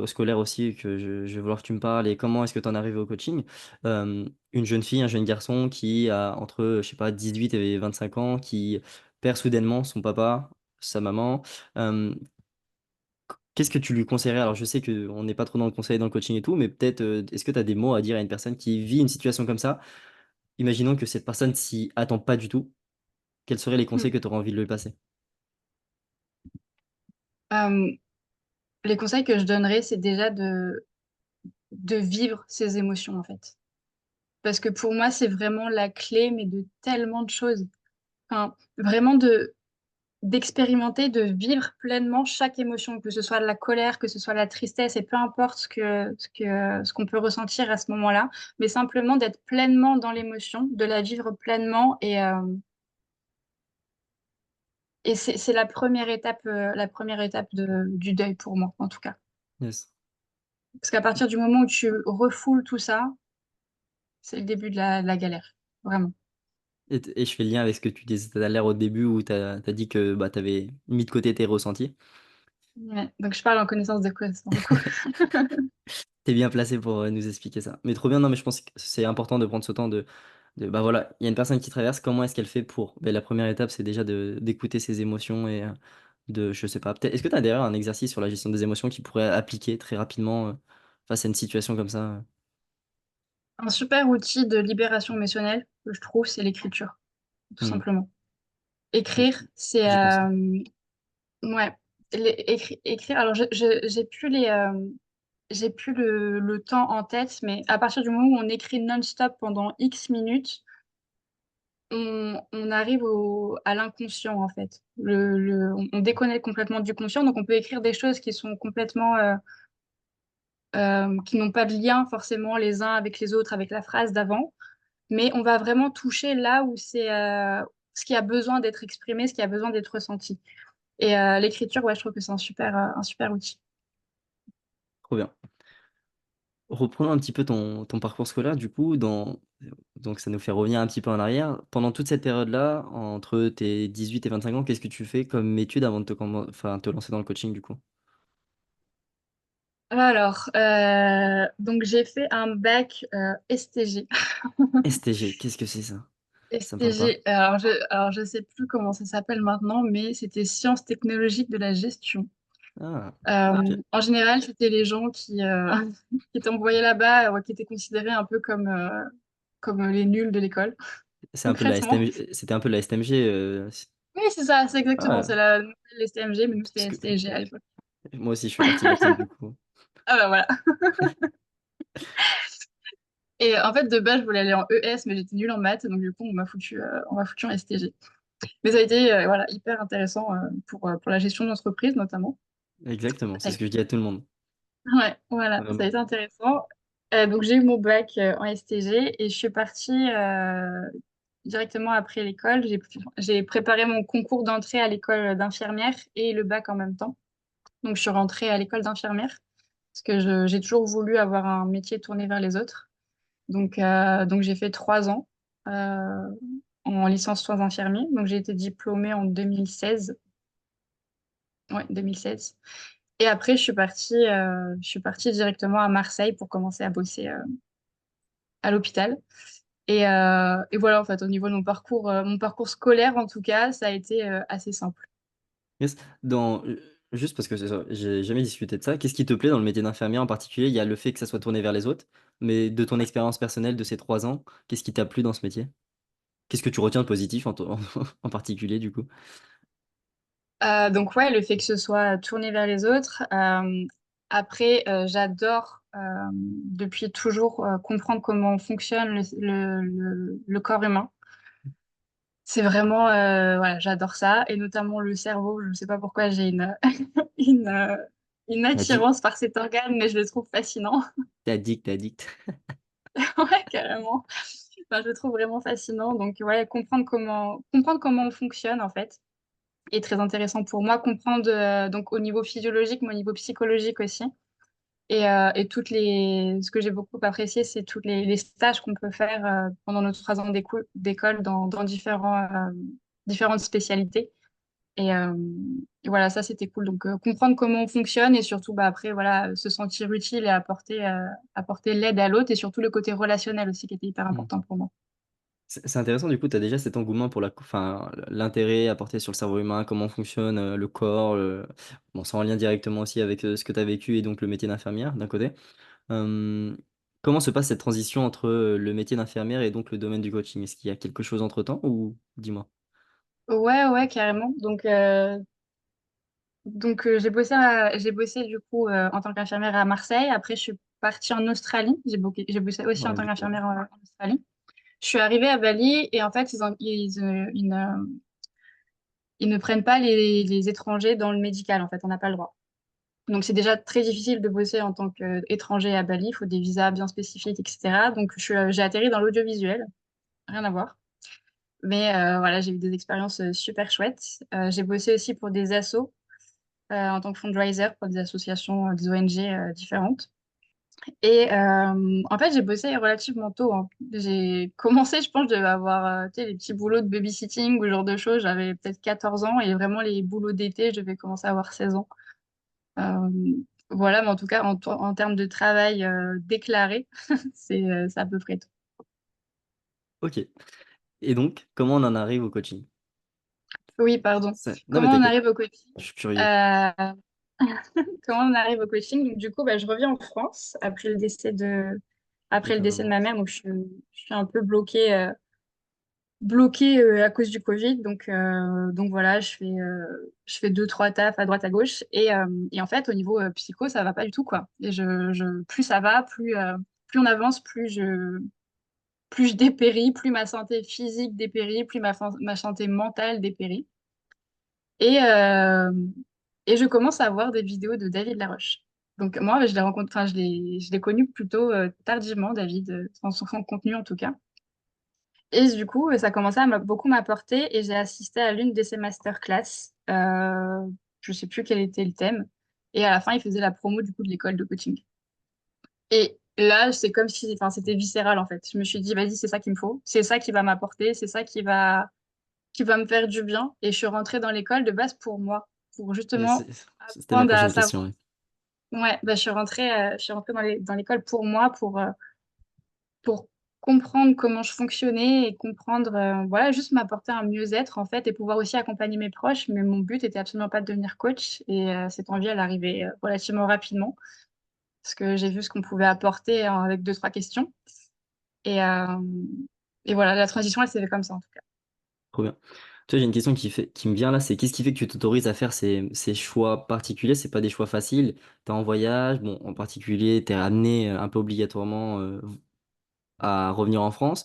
scolaire aussi, que je vais vouloir que tu me parles, et comment est-ce que tu en es arrivé au coaching, une jeune fille, un jeune garçon qui a entre, je sais pas, 18 et 25 ans, qui perd soudainement son papa, sa maman, euh, qu'est-ce que tu lui conseillerais? Alors je sais qu'on n'est pas trop dans le conseil, dans le coaching et tout, mais peut-être, est-ce que tu as des mots à dire à une personne qui vit une situation comme ça? Imaginons que cette personne s'y attend pas du tout, quels seraient les Hmm. conseils que tu aurais envie de lui passer? Euh, les conseils que je donnerais, c'est déjà de vivre ses émotions, en fait. Parce que pour moi, c'est vraiment la clé, mais de tellement de choses. Enfin, vraiment d'expérimenter, de vivre pleinement chaque émotion, que ce soit de la colère, que ce soit la tristesse, et peu importe ce qu'on peut ressentir à ce moment-là, mais simplement d'être pleinement dans l'émotion, de la vivre pleinement, et c'est la première étape du deuil pour moi, en tout cas. Yes. Parce qu'à partir du moment où tu refoules tout ça, c'est le début de la galère, vraiment. Et je fais le lien avec ce que tu disais tout à l'heure au début où tu as dit que bah, tu avais mis de côté tes ressentis. Ouais, donc je parle en connaissance de cause, pour le coup. T'es bien placé pour nous expliquer ça. Mais trop bien, non, mais je pense que c'est important de prendre ce temps bah voilà, il y a une personne qui traverse, comment est-ce qu'elle fait pour? Ben, la première étape, c'est déjà d'écouter ses émotions et je sais pas, peut-être, est-ce que tu as d'ailleurs un exercice sur la gestion des émotions qui pourrait appliquer très rapidement face à une situation comme ça? Un super outil de libération émotionnelle, que je trouve, c'est l'écriture, tout Hmm. simplement. J- Écrire, c'est... J'y pense. ouais, écrire, alors j'ai plus j'ai plus le temps en tête, mais à partir du moment où on écrit non-stop pendant X minutes, on arrive à l'inconscient, en fait. On déconnecte complètement du conscient, donc on peut écrire des choses qui sont complètement... qui n'ont pas de lien forcément les uns avec les autres, avec la phrase d'avant, mais on va vraiment toucher là où c'est ce qui a besoin d'être exprimé, ce qui a besoin d'être ressenti. Et l'écriture, ouais, je trouve que c'est un super outil. Trop bien. Reprenons un petit peu ton parcours scolaire, du coup, donc ça nous fait revenir un petit peu en arrière. Pendant toute cette période-là, entre tes 18 et 25 ans, qu'est-ce que tu fais comme étude avant de enfin, te lancer dans le coaching, du coup? Alors, donc j'ai fait un bac STG. STG, qu'est-ce que c'est ça? Ça me parle pas. STG, alors je sais plus comment ça s'appelle maintenant, mais c'était Sciences technologiques de la gestion. Ah, ok. En général, c'était les gens qui étaient envoyés là-bas, qui étaient considérés un peu comme les nuls de l'école, C'est un peu la concrètement. STMG, c'était un peu la STMG. Oui, c'est ça, c'est exactement, Ah, c'est la nouvelle STMG, mais nous, c'était parce que STG à l'époque. moi aussi, je fais partie de la team, du coup. Ah bah voilà. Et en fait, de base, je voulais aller en ES, mais j'étais nulle en maths, donc du coup, on m'a foutu en STG. Mais ça a été voilà, hyper intéressant pour la gestion d'entreprise, notamment. Exactement, Ça c'est a ce que été- je dis à tout le monde. Ouais, voilà, ça a Vraiment. été intéressant. Donc, j'ai eu mon bac en STG et je suis partie directement après l'école. J'ai préparé mon concours d'entrée à l'école d'infirmière et le bac en même temps. Donc, je suis rentrée à l'école d'infirmière parce que j'ai toujours voulu avoir un métier tourné vers les autres. Donc j'ai fait 3 ans en licence soins infirmiers. Donc, j'ai été diplômée en 2016. Ouais, 2016. Et après, je suis partie directement à Marseille pour commencer à bosser à l'hôpital. Et voilà, en fait, au niveau de mon parcours scolaire, en tout cas, ça a été assez simple. Yes. Juste parce que c'est ça, j'ai jamais discuté de ça. Qu'est-ce qui te plaît dans le métier d'infirmière en particulier? Il y a le fait que ça soit tourné vers les autres, mais de ton expérience personnelle de ces 3 ans, qu'est-ce qui t'a plu dans ce métier? Qu'est-ce que tu retiens de positif en particulier, du coup? Donc ouais, le fait que ce soit tourné vers les autres. Après, j'adore depuis toujours comprendre comment fonctionne le corps humain. C'est vraiment, voilà, j'adore ça, et notamment le cerveau. Je ne sais pas pourquoi j'ai une, euh, une Addict, attirance par cet organe, mais je le trouve fascinant. t'es addict, t'es addict. Ouais, carrément. Enfin, je le trouve vraiment fascinant. Donc, ouais, comprendre comment on fonctionne, en fait, est très intéressant pour moi. Comprendre, donc, au niveau physiologique, mais au niveau psychologique aussi. Et ce que j'ai beaucoup apprécié, c'est tous les stages qu'on peut faire pendant nos 3 ans d'école dans différentes spécialités. Et, euh, et voilà, ça, c'était cool. Donc, comprendre comment on fonctionne et surtout, bah, après, voilà, se sentir utile et apporter l'aide à l'autre et surtout le côté relationnel aussi qui était hyper important pour moi. C'est intéressant, du coup, tu as déjà cet engouement pour enfin, l'intérêt apporté sur le cerveau humain, comment fonctionne le corps. Bon, c'est en lien directement aussi avec ce que tu as vécu et donc le métier d'infirmière, d'un côté. Euh, Comment se passe cette transition entre le métier d'infirmière et donc le domaine du coaching? Est-ce qu'il y a quelque chose entre-temps ou dis-moi? Ouais, ouais, carrément. Donc, j'ai bossé du coup en tant qu'infirmière à Marseille. Après, je suis partie en Australie. J'ai bossé aussi en Ouais, tant du coup, qu'infirmière en Australie. Je suis arrivée à Bali et en fait, ils ne prennent pas les étrangers dans le médical. En fait, on n'a pas le droit. Donc, c'est déjà très difficile de bosser en tant qu'étranger à Bali. Il faut des visas bien spécifiques, etc. Donc, j'ai atterri dans l'audiovisuel. Rien à voir. Mais voilà, j'ai eu des expériences super chouettes. J'ai bossé aussi pour des assos en tant que fundraiser pour des associations, des ONG différentes. Et en fait, j'ai bossé relativement tôt, hein. J'ai commencé, je pense, je devais avoir tu sais, les petits boulots de babysitting ou ce genre de choses. J'avais peut-être 14 ans et vraiment les boulots d'été, je devais commencer à avoir 16 ans. Euh, voilà, mais en tout cas, en termes de travail déclaré, c'est à peu près tout. Ok. Et donc, comment on en arrive au coaching? Oui, pardon. Non, mais Comment on t'inquiète, arrive au coaching? je suis curieux. Euh, Comment on arrive au coaching? Donc, du coup, bah, je reviens en France De après le ta décès de maman. ma mère. Donc, je suis un peu bloquée à cause du Covid. Donc voilà, je fais deux, trois tafs à droite, à gauche. Et en fait, au niveau psycho, ça va pas du tout, quoi. Et plus ça va, plus on avance, plus je dépéris, plus ma santé physique dépérit, plus ma santé mentale dépérit. Et, euh, et je commence à voir des vidéos de David Laroche. Donc moi, je l'ai rencontré, enfin, je l'ai connu plutôt tardivement, David, dans son contenu en tout cas. Et du coup, ça a commencé à beaucoup m'apporter et j'ai assisté à l'une de ses masterclass. Je sais plus quel était le thème. Et à la fin, il faisait la promo du coup de l'école de coaching. Et là, c'est comme si, enfin, c'était viscéral en fait. Je me suis dit, vas-y, c'est ça qu'il me faut. C'est ça qui va m'apporter. C'est ça qui va me faire du bien. Et je suis rentrée dans l'école de base pour moi, pour Et justement c'était ma apprendre à prochaine savoir. question. Oui. Ouais, bah, je suis rentrée dans l'école pour moi, pour comprendre comment je fonctionnais et comprendre, voilà, juste m'apporter un mieux-être en fait et pouvoir aussi accompagner mes proches. Mais mon but était absolument pas de devenir coach et cette envie, elle arrivait relativement rapidement parce que j'ai vu ce qu'on pouvait apporter avec deux, trois questions. Et, euh, et voilà, la transition, elle s'est fait comme ça en tout cas. Trop bien. Tu vois, j'ai une question qui me vient là, c'est qu'est-ce qui fait que tu t'autorises à faire ces choix particuliers? C'est pas des choix faciles. T'es en voyage, bon, en particulier, t'es amené un peu obligatoirement à revenir en France.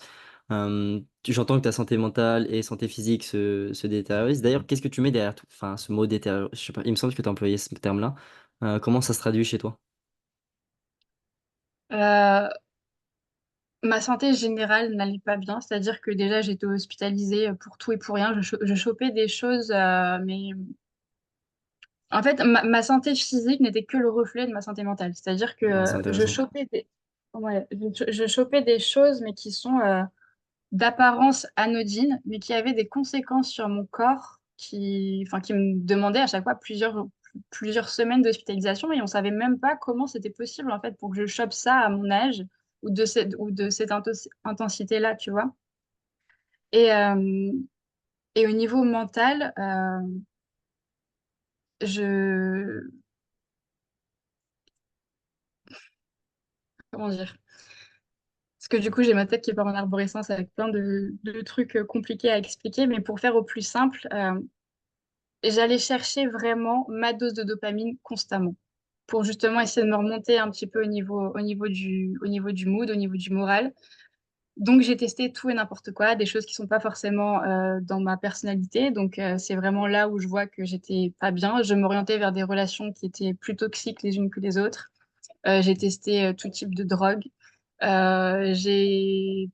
J'entends que ta santé mentale et santé physique se détériorisent. D'ailleurs, qu'est-ce que tu mets derrière tout, enfin, ce mot détérioré? Je sais pas, il me semble que tu as employé ce terme-là. Comment ça se traduit chez toi? Euh, Ma santé générale n'allait pas bien, c'est-à-dire que déjà j'étais hospitalisée pour tout et pour rien. Je chopais des choses, mais en fait, ma santé physique n'était que le reflet de ma santé mentale. C'est-à-dire que Ah, c'est intéressant. je chopais des choses, mais qui sont d'apparence anodine, mais qui avaient des conséquences sur mon corps qui me demandaient à chaque fois plusieurs semaines d'hospitalisation et on savait même pas comment c'était possible en fait pour que je chope ça à mon âge ou de cette intensité-là, tu vois. Et, euh, et au niveau mental, je... Comment dire? Parce que du coup, j'ai ma tête qui part en arborescence avec plein de trucs compliqués à expliquer, mais pour faire au plus simple, j'allais chercher vraiment ma dose de dopamine constamment pour justement essayer de me remonter un petit peu au niveau du mood, au niveau du moral. Donc, j'ai testé tout et n'importe quoi, des choses qui sont pas forcément dans ma personnalité. Donc, c'est vraiment là où je vois que j'étais pas bien. Je m'orientais vers des relations qui étaient plus toxiques les unes que les autres. J'ai testé tout type de drogue. Euh, j'ai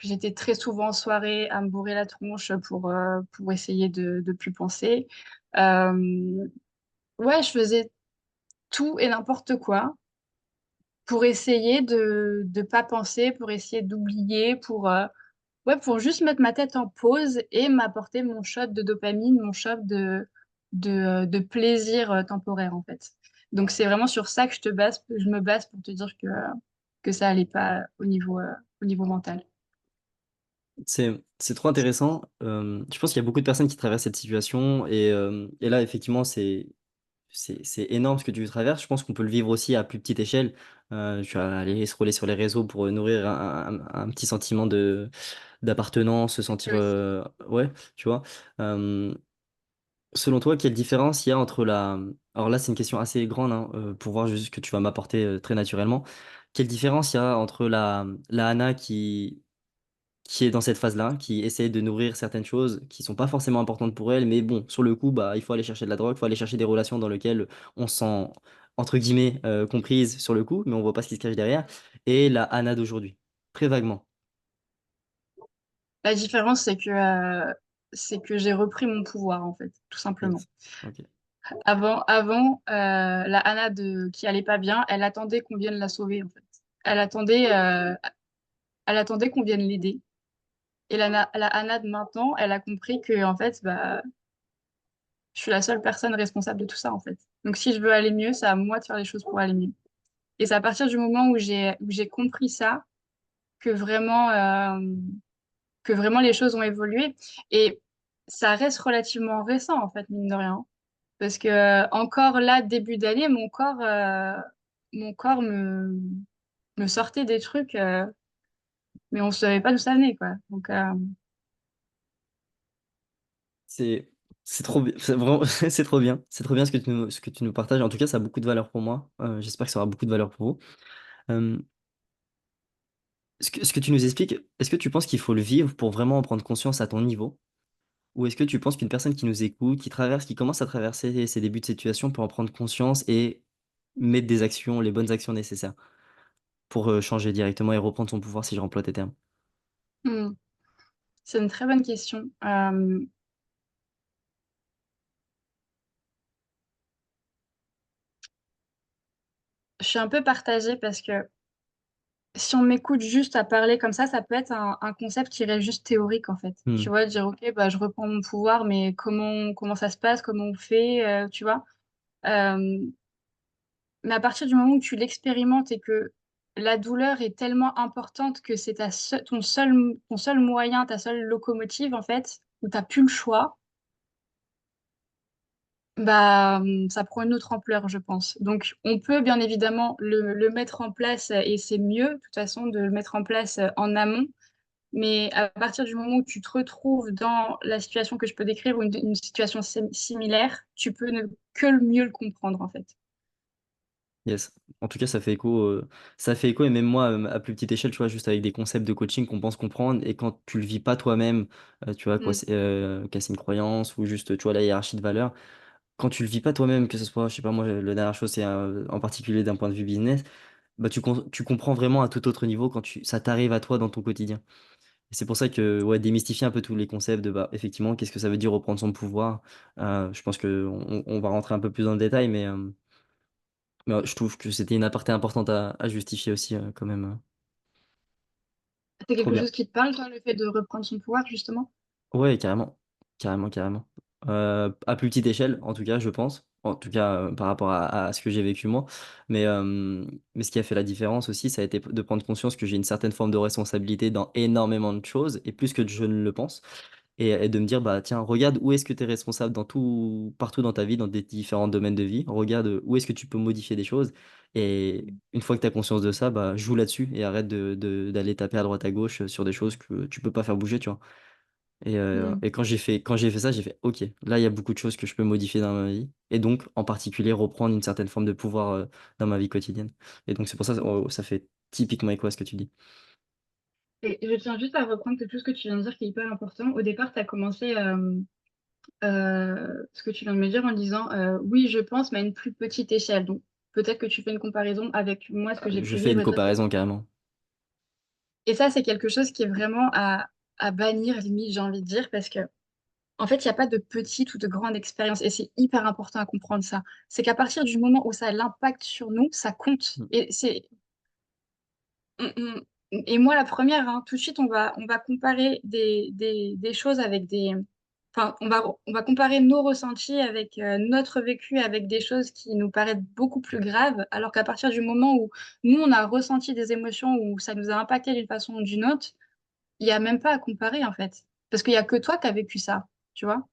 J'étais très souvent en soirée à me bourrer la tronche pour essayer de plus penser. Euh, ouais, je faisais tout et n'importe quoi pour essayer de pas penser, pour essayer d'oublier, ouais, pour juste mettre ma tête en pause et m'apporter mon shot de dopamine, mon shot de plaisir temporaire, en fait. Donc, c'est vraiment sur ça que je me base pour te dire que ça allait pas au niveau mental. C'est trop intéressant. Je pense qu'il y a beaucoup de personnes qui traversent cette situation et là, effectivement, c'est énorme ce que tu traverses. Je pense qu'on peut le vivre aussi à plus petite échelle. Je vais aller scroller sur les réseaux pour nourrir un petit sentiment d'appartenance, se sentir... Oui, aussi. ouais, tu vois. Euh, Selon toi, quelle différence il y a entre la... Alors là, c'est une question assez grande hein, pour voir juste ce que tu vas m'apporter très naturellement. Quelle différence il y a entre la Anna qui est dans cette phase-là, qui essaie de nourrir certaines choses qui sont pas forcément importantes pour elle, mais bon, sur le coup, bah, il faut aller chercher de la drogue, il faut aller chercher des relations dans lesquelles on se sent, entre guillemets, comprise sur le coup, mais on voit pas ce qui se cache derrière, et la Anna d'aujourd'hui, très vaguement. La différence, c'est que j'ai repris mon pouvoir, en fait, tout simplement. Yes. Ok. La Anna qui allait pas bien, elle attendait qu'on vienne la sauver, en fait. Elle attendait, euh, Elle attendait qu'on vienne l'aider. Et la Anna de maintenant, elle a compris que, en fait, bah, je suis la seule personne responsable de tout ça, en fait. Donc, si je veux aller mieux, c'est à moi de faire les choses pour aller mieux. Et c'est à partir du moment où j'ai compris ça que que vraiment les choses ont évolué. Et ça reste relativement récent, en fait, mine de rien. Parce que encore là, début d'année, mon corps me sortait des trucs, mais on savait pas d'où ça venait, quoi. Donc, C'est c'est trop bien, c'est vraiment c'est trop bien. C'est trop bien ce que tu nous partages. En tout cas, ça a beaucoup de valeur pour moi. J'espère que ça aura beaucoup de valeur pour vous. Hem, ce que tu nous expliques, est-ce que tu penses qu'il faut le vivre pour vraiment en prendre conscience à ton niveau? Ou est-ce que tu penses qu'une personne qui nous écoute, qui commence à traverser ses débuts de situation peut en prendre conscience et mettre des actions, les bonnes actions nécessaires pour, changer directement et reprendre son pouvoir si je remploie tes termes? hmm, c'est une très bonne question. Je suis un peu partagée parce que si on m'écoute juste à parler comme ça peut être un concept qui reste juste théorique, en fait. Tu Mmh. vois, dire, OK, bah, je reprends mon pouvoir, mais comment ça se passe, comment on fait, tu vois? Euh, Mais à partir du moment où tu l'expérimentes et que la douleur est tellement importante que c'est ton seul moyen, ta seule locomotive, en fait, où t'as plus le choix, bah, ça prend une autre ampleur, je pense. Donc, on peut bien évidemment le mettre en place et c'est mieux, de toute façon, de le mettre en place en amont. Mais à partir du moment où tu te retrouves dans la situation que je peux décrire ou une situation similaire, tu peux ne que le mieux le comprendre, en fait. Yes. En tout cas, ça fait écho et même moi, à plus petite échelle, tu vois, juste avec des concepts de coaching qu'on pense comprendre et quand tu le vis pas toi-même, tu vois, quoi, Mm. c'est, casser une croyance ou juste, tu vois, la hiérarchie de valeurs. Quand tu le vis pas toi-même, que ce soit, je sais pas moi, la dernière chose, c'est, en particulier d'un point de vue business, bah, tu comprends vraiment à tout autre niveau quand ça t'arrive à toi dans ton quotidien. Et c'est pour ça que, ouais, démystifier un peu tous les concepts de, bah, effectivement, qu'est-ce que ça veut dire reprendre son pouvoir? Je pense qu'on va rentrer un peu plus dans le détail, mais je trouve que c'était une aparté importante à justifier aussi, quand même. C'est Trop quelque bien. chose qui te parle, toi, le fait de reprendre son pouvoir, justement? Ouais, carrément. Carrément, carrément. À plus petite échelle, en tout cas, je pense. En tout cas, par rapport à ce que j'ai vécu moi. Mais ce qui a fait la différence aussi, ça a été de prendre conscience que j'ai une certaine forme de responsabilité dans énormément de choses, et plus que je ne le pense. Et de me dire, bah tiens, regarde où est-ce que tu es responsable partout dans ta vie, dans des différents domaines de vie. Regarde où est-ce que tu peux modifier des choses. Et une fois que tu as conscience de ça, bah joue là-dessus et arrête d'aller taper à droite à gauche sur des choses que tu peux pas faire bouger, tu vois. Mm. Et quand j'ai fait ça, j'ai fait, OK, là, il y a beaucoup de choses que je peux modifier dans ma vie. Et donc, en particulier, reprendre une certaine forme de pouvoir dans ma vie quotidienne. Et donc, c'est pour ça, ça fait typiquement écho à ce que tu dis. Et je tiens juste à reprendre quelque chose que tu viens de dire qui est hyper important. Au départ, tu as commencé ce que tu viens de me dire en disant oui, je pense, mais à une plus petite échelle. Donc, peut-être que tu fais une comparaison avec moi, ce que j'ai Je pu fais vivre une et toi, ce que comparaison carrément. Et ça, c'est quelque chose qui est vraiment à bannir, limite, j'ai envie de dire, parce que, en fait, il n'y a pas de petite ou de grande expérience. Et c'est hyper important à comprendre ça. C'est qu'à partir du moment où ça a l'impact sur nous, ça compte. Mm. On- et moi, la première, hein, tout de suite, on va comparer des choses avec des. Enfin, on va comparer nos ressentis avec notre vécu, avec des choses qui nous paraissent beaucoup plus graves, alors qu'à partir du moment où nous, on a ressenti des émotions, où ça nous a impacté d'une façon ou d'une autre, il n'y a même pas à comparer, en fait. Parce qu'il n'y a que toi qui as vécu ça, tu vois.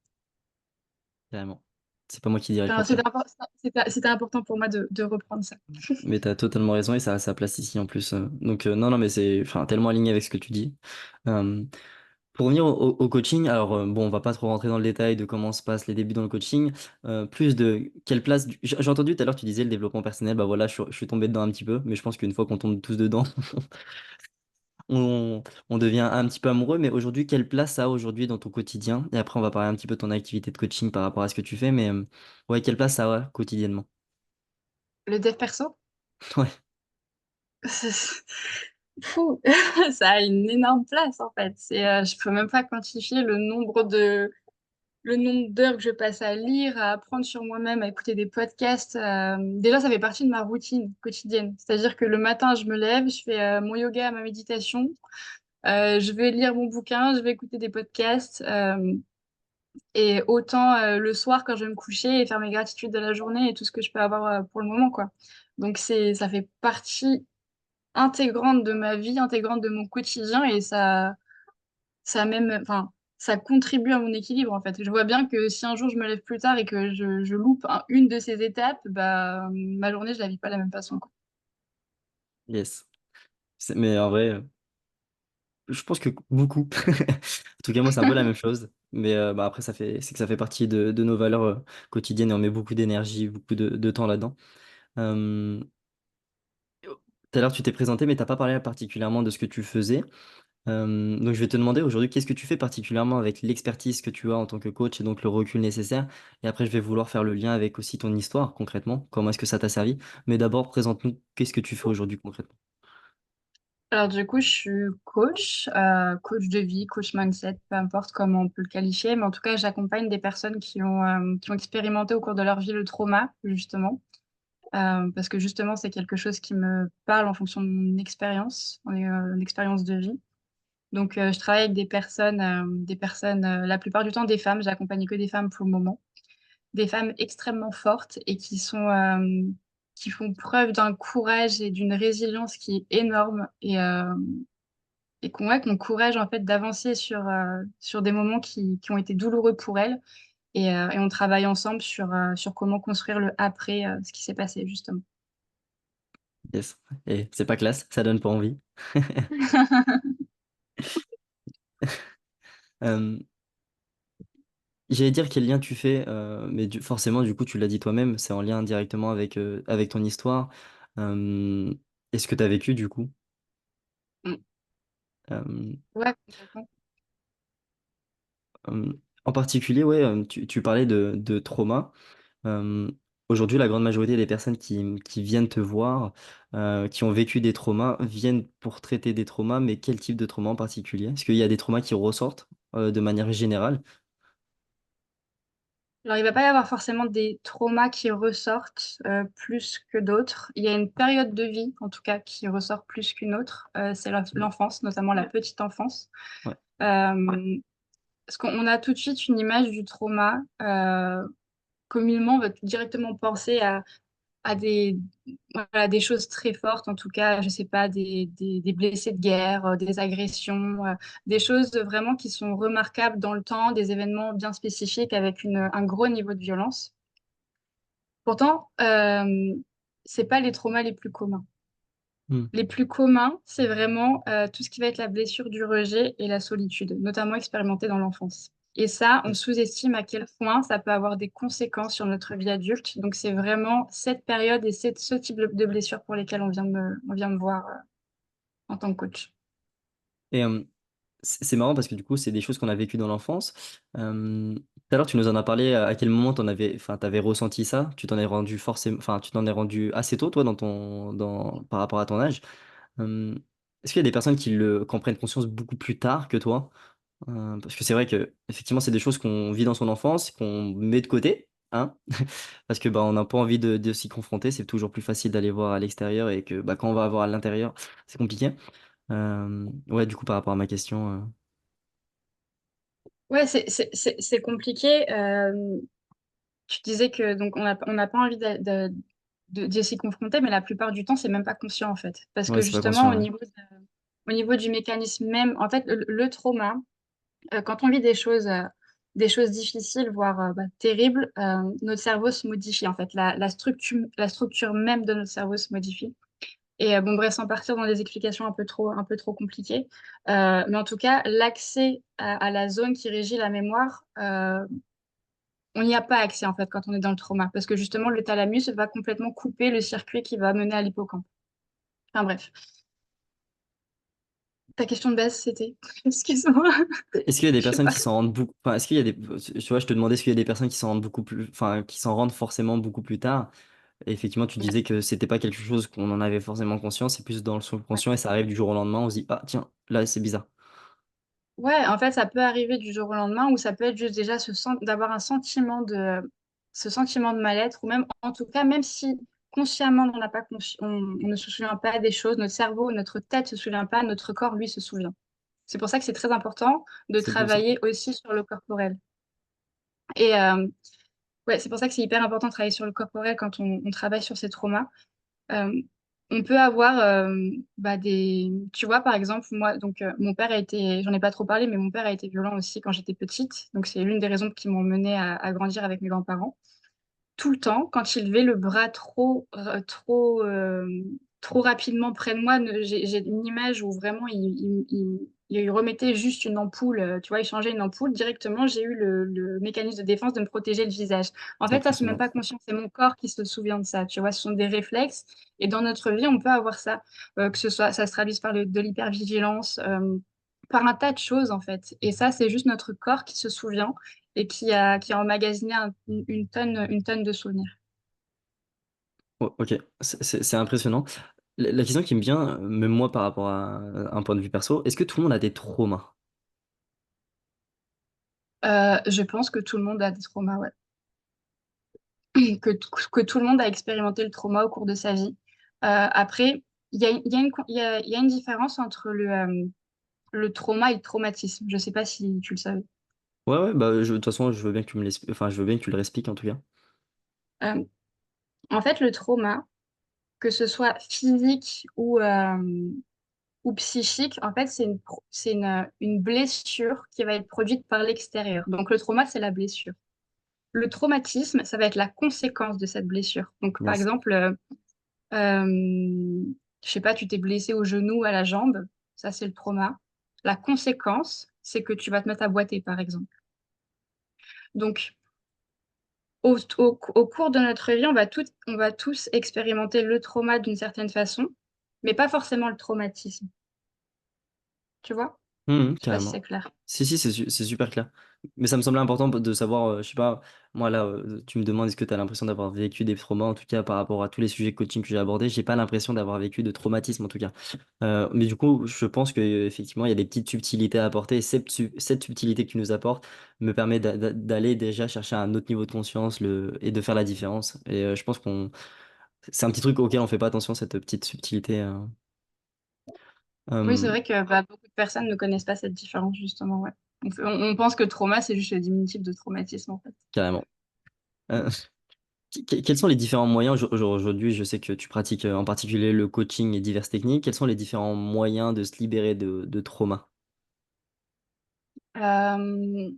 Carrément. C'est pas moi qui dirais le Enfin, contraire. c'était important pour moi de reprendre ça. Mais t'as totalement raison et ça a sa place ici en plus. Donc, non, non, mais c'est enfin, tellement aligné avec ce que tu dis. Euh, pour revenir au coaching, alors bon, on va pas trop rentrer dans le détail de comment se passent les débuts dans le coaching. Plus de quelle place. J'ai entendu tout à l'heure, tu disais le développement personnel. Bah voilà, je suis tombé dedans un petit peu, mais je pense qu'une fois qu'on tombe tous dedans, on devient un petit peu amoureux. Mais aujourd'hui, quelle place ça a aujourd'hui dans ton quotidien? Et après, on va parler un petit peu de ton activité de coaching par rapport à ce que tu fais. Mais ouais, quelle place ça a quotidiennement? Le dev perso, Ouais, fou, ça a une énorme place, en fait. Je peux même pas quantifier le nombre d'heures que je passe à lire, à apprendre sur moi-même, à écouter des podcasts, déjà, ça fait partie de ma routine quotidienne. C'est-à-dire que le matin, je me lève, je fais mon yoga, ma méditation, je vais lire mon bouquin, je vais écouter des podcasts, et autant le soir quand je vais me coucher et faire mes gratitudes de la journée et tout ce que je peux avoir pour le moment, quoi. Donc ça fait partie intégrante de ma vie, intégrante de mon quotidien et ça même, enfin, ça contribue à mon équilibre en fait. Je vois bien que si un jour je me lève plus tard et que je loupe une de ces étapes, bah ma journée je la vis pas de la même façon, quoi. Yes. Mais en vrai, je pense que beaucoup. En tout cas, moi, c'est un peu la même chose. Mais bah, après, c'est que ça fait partie de nos valeurs quotidiennes et on met beaucoup d'énergie, beaucoup de temps là-dedans. Euh, Tout à l'heure, tu t'es présenté, mais t'as pas parlé particulièrement de ce que tu faisais. Donc, je vais te demander aujourd'hui, qu'est-ce que tu fais particulièrement avec l'expertise que tu as en tant que coach et donc le recul nécessaire. Et après, je vais vouloir faire le lien avec aussi ton histoire concrètement. Comment est-ce que ça t'a servi? Mais d'abord, présente-nous, qu'est-ce que tu fais aujourd'hui concrètement? Alors du coup, je suis coach, coach de vie, coach mindset, peu importe comment on peut le qualifier, mais en tout cas, j'accompagne des personnes qui ont expérimenté au cours de leur vie le trauma, justement. Parce que justement, c'est quelque chose qui me parle en fonction de mon expérience, une expérience de vie. Donc, je travaille avec des personnes, la plupart du temps des femmes. J'ai accompagné que des femmes pour le moment, des femmes extrêmement fortes et qui font preuve d'un courage et d'une résilience qui est énorme et qui ont courage en fait d'avancer sur des moments qui ont été douloureux pour elles. Et on travaille ensemble sur comment construire le après ce qui s'est passé justement. Yes. Et c'est pas classe, ça donne pas envie. Euh, J'allais dire quel lien tu fais, mais forcément, du coup, tu l'as dit toi-même, c'est en lien directement avec ton histoire. Euh, et ce que tu as vécu, du coup. Mm. Euh, Ouais, complètement. euh, En particulier, ouais, tu parlais de trauma. Euh, Aujourd'hui, la grande majorité des personnes qui viennent te voir, qui ont vécu des traumas, viennent pour traiter des traumas, mais quel type de trauma en particulier? Est-ce qu'il y a des traumas qui ressortent, de manière générale? Alors, il va pas y avoir forcément des traumas qui ressortent plus que d'autres. Il y a une période de vie, en tout cas, qui ressort plus qu'une autre. C'est l'enfance, notamment la petite enfance. Ouais. Euh, Parce qu'on a tout de suite une image du trauma. Communément, on va directement penser à voilà, des choses très fortes, en tout cas, je sais pas, des blessés de guerre, des agressions, des choses vraiment qui sont remarquables dans le temps, des événements bien spécifiques avec un gros niveau de violence. Pourtant, c'est pas les traumas les plus communs. Hmm. Les plus communs, c'est vraiment tout ce qui va être la blessure du rejet et la solitude, notamment expérimentée dans l'enfance. Et ça, on sous-estime à quel point ça peut avoir des conséquences sur notre vie adulte. Donc, c'est vraiment cette période et ce type de blessure pour lesquelles on vient me voir en tant que coach. Et c'est marrant parce que du coup, c'est des choses qu'on a vécues dans l'enfance. Tout à l'heure, tu nous en as parlé. À quel moment t'avais ressenti ça? Tu t'en es rendu forcément, enfin, tu t'en es rendu assez tôt, toi, par rapport à ton âge. Euh, Est-ce qu'il y a des personnes qui en prennent conscience beaucoup plus tard que toi? Parce que c'est vrai que effectivement, c'est des choses qu'on vit dans son enfance, qu'on met de côté, hein, parce que bah, on n'a pas envie de s'y confronter. C'est toujours plus facile d'aller voir à l'extérieur et que bah, quand on va voir à l'intérieur, c'est compliqué. Ouais, du coup, par rapport à ma question. Ouais, c'est compliqué. Tu disais que donc on n'a pas envie de s'y confronter, mais la plupart du temps, c'est même pas conscient en fait. Parce Ouais, que c'est pas justement, conscient, ouais. au niveau du mécanisme même, en fait, le trauma, quand on vit des choses difficiles, voire bah, terribles, notre cerveau se modifie en fait. La structure même de notre cerveau se modifie. Et bon, bref, sans partir dans des explications un peu trop compliquées, mais en tout cas, l'accès à la zone qui régit la mémoire, on n'y a pas accès en fait quand on est dans le trauma, parce que justement, le thalamus va complètement couper le circuit qui va mener à l'hippocampe. Enfin bref, ta question de base, c'était, excuse-moi, Est-ce qu'il y a des je sais personnes pas. qui s'en rendent beaucoup. Enfin, est-ce qu'il y a des. Tu vois, je te demandais est-ce qu'il y a des personnes qui s'en rendent beaucoup plus. Enfin, qui s'en rendent forcément beaucoup plus tard. Et effectivement, tu disais que c'était pas quelque chose qu'on en avait forcément conscience, c'est plus dans le subconscient et ça arrive du jour au lendemain, on se dit, ah tiens, là c'est bizarre. Ouais, en fait, ça peut arriver du jour au lendemain ou ça peut être juste déjà d'avoir ce sentiment de mal-être ou même, en tout cas, même si consciemment on n'a pas on ne se souvient pas des choses, notre cerveau, notre tête se souvient pas, notre corps, lui, se souvient. C'est pour ça que c'est très important de C'est beau ça. travailler aussi sur le corporel. Et ouais, c'est pour ça que c'est hyper important de travailler sur le corporel quand on travaille sur ces traumas. Euh, on peut avoir tu vois, par exemple, moi, donc mon père a été, j'en ai pas trop parlé, mais mon père a été violent aussi quand j'étais petite. Donc c'est l'une des raisons qui m'ont menée à grandir avec mes grands-parents. Tout le temps, quand il levait le bras trop rapidement près de moi, j'ai une image où vraiment il remettait juste une ampoule, tu vois, il changeait une ampoule directement. J'ai eu le mécanisme de défense de me protéger le visage. En C'est fait, ça, c'est même impressionnant. pas conscient, c'est mon corps qui se souvient de ça. Tu vois, ce sont des réflexes. Et dans notre vie, on peut avoir ça, que ce soit, ça se traduise par de l'hypervigilance, par un tas de choses en fait. Et ça, c'est juste notre corps qui se souvient et qui a emmagasiné une tonne de souvenirs. Oh, ok, c'est impressionnant. La question qui me vient, même moi par rapport à un point de vue perso, est-ce que tout le monde a des traumas? Je pense que tout le monde a des traumas, ouais. Que tout le monde a expérimenté le trauma au cours de sa vie. Après, il y a une différence entre le trauma et le traumatisme. Je ne sais pas si tu le savais. Ouais, ouais, bah, de toute façon, je veux bien que tu me l'expliques, enfin, je veux bien que tu le réexpliques en tout cas. Euh, En fait, le trauma, que ce soit physique ou psychique, en fait, c'est une blessure qui va être produite par l'extérieur. Donc, le trauma, c'est la blessure. Le traumatisme, ça va être la conséquence de cette blessure. Donc, par Yes. exemple, je sais pas, tu t'es blessé au genou, à la jambe, ça, c'est le trauma. La conséquence, c'est que tu vas te mettre à boiter, par exemple. Donc, au cours de notre vie, on va tous expérimenter le trauma d'une certaine façon, mais pas forcément le traumatisme. Tu vois? Je sais pas si c'est Carrément. clair. Si, si, c'est super clair. Mais ça me semblait important de savoir, je sais pas, moi là, tu me demandes est-ce que tu as l'impression d'avoir vécu des traumas, en tout cas par rapport à tous les sujets coaching que j'ai abordés, j'ai pas l'impression d'avoir vécu de traumatisme en tout cas. Mais du coup, je pense que effectivement, il y a des petites subtilités à apporter, et cette subtilité que tu nous apportes me permet d'aller déjà chercher un autre niveau de conscience et de faire la différence. Et je pense c'est un petit truc auquel on fait pas attention, cette petite subtilité. Oui, c'est Euh, vrai que beaucoup de personnes ne connaissent pas cette différence, justement, ouais. On pense que trauma, c'est juste le diminutif de traumatisme, en fait. Carrément. Euh, Quels sont les différents moyens aujourd'hui, je sais que tu pratiques en particulier le coaching et diverses techniques. Quels sont les différents moyens de se libérer de trauma? Euh,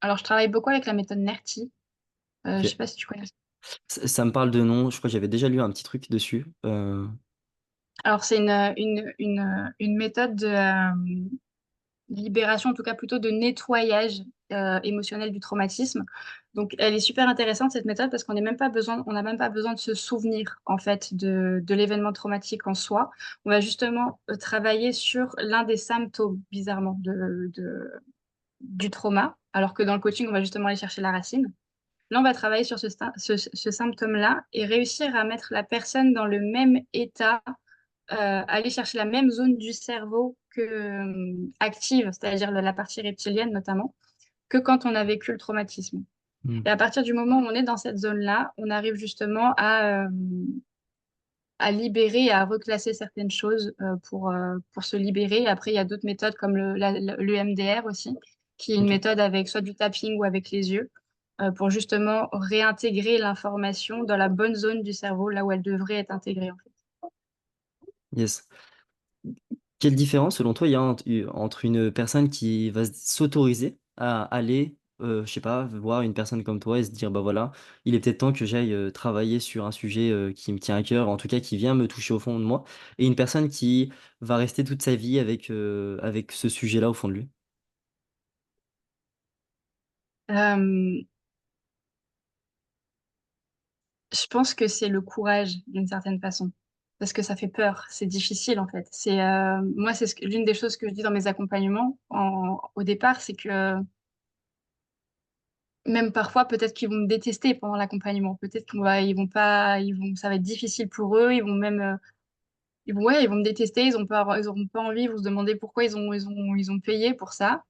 alors, je travaille beaucoup avec la méthode NERTI. Je sais Ok. pas si tu connais. Ça me parle de nom, je crois que j'avais déjà lu un petit truc dessus. Alors, c'est une méthode de libération, en tout cas plutôt de nettoyage émotionnel du traumatisme. Donc, elle est super intéressante, cette méthode, parce on n'a même pas besoin de se souvenir, en fait, de l'événement traumatique en soi. On va justement travailler sur l'un des symptômes, bizarrement, du trauma, alors que dans le coaching, on va justement aller chercher la racine. Là, on va travailler sur ce symptôme-là et réussir à mettre la personne dans le même état, aller chercher la même zone du cerveau active, c'est-à-dire la partie reptilienne notamment, que quand on a vécu le traumatisme. Hmm. Et à partir du moment où on est dans cette zone-là, on arrive justement à libérer et à reclasser certaines choses pour se libérer. Et après, il y a d'autres méthodes comme le MDR aussi, qui est une Ok. méthode avec soit du tapping ou avec les yeux, pour justement réintégrer l'information dans la bonne zone du cerveau, là où elle devrait être intégrée en fait. Yes. Quelle différence, selon toi, il y a entre une personne qui va s'autoriser à aller, je sais pas, voir une personne comme toi et se dire, bah voilà, il est peut-être temps que j'aille travailler sur un sujet qui me tient à cœur, en tout cas qui vient me toucher au fond de moi, et une personne qui va rester toute sa vie avec ce sujet-là au fond de lui? Euh, je pense que c'est le courage d'une certaine façon, parce que ça fait peur, c'est difficile en fait. Moi, l'une des choses que je dis dans mes accompagnements au départ, c'est que même parfois, peut-être qu'ils vont me détester pendant l'accompagnement. Peut-être ils vont pas, ça va être difficile pour eux. Ils vont même, ouais, ils vont me détester. Ils auront pas envie. Ils vont se demander pourquoi ils ont payé pour ça.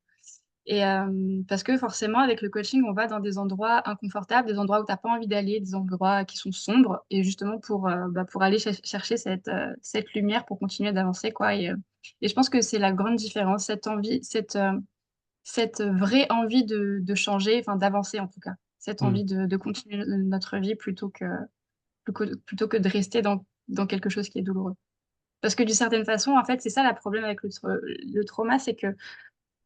Parce que forcément, avec le coaching, on va dans des endroits inconfortables, des endroits où tu n'as pas envie d'aller, des endroits qui sont sombres, et justement pour aller chercher cette lumière pour continuer d'avancer, quoi. Et je pense que c'est la grande différence, cette envie, cette vraie envie de changer, enfin d'avancer en tout cas, cette Hmm. envie de continuer notre vie plutôt que de rester dans quelque chose qui est douloureux. Parce que d'une certaine façon, en fait, c'est ça le problème avec le trauma, c'est que,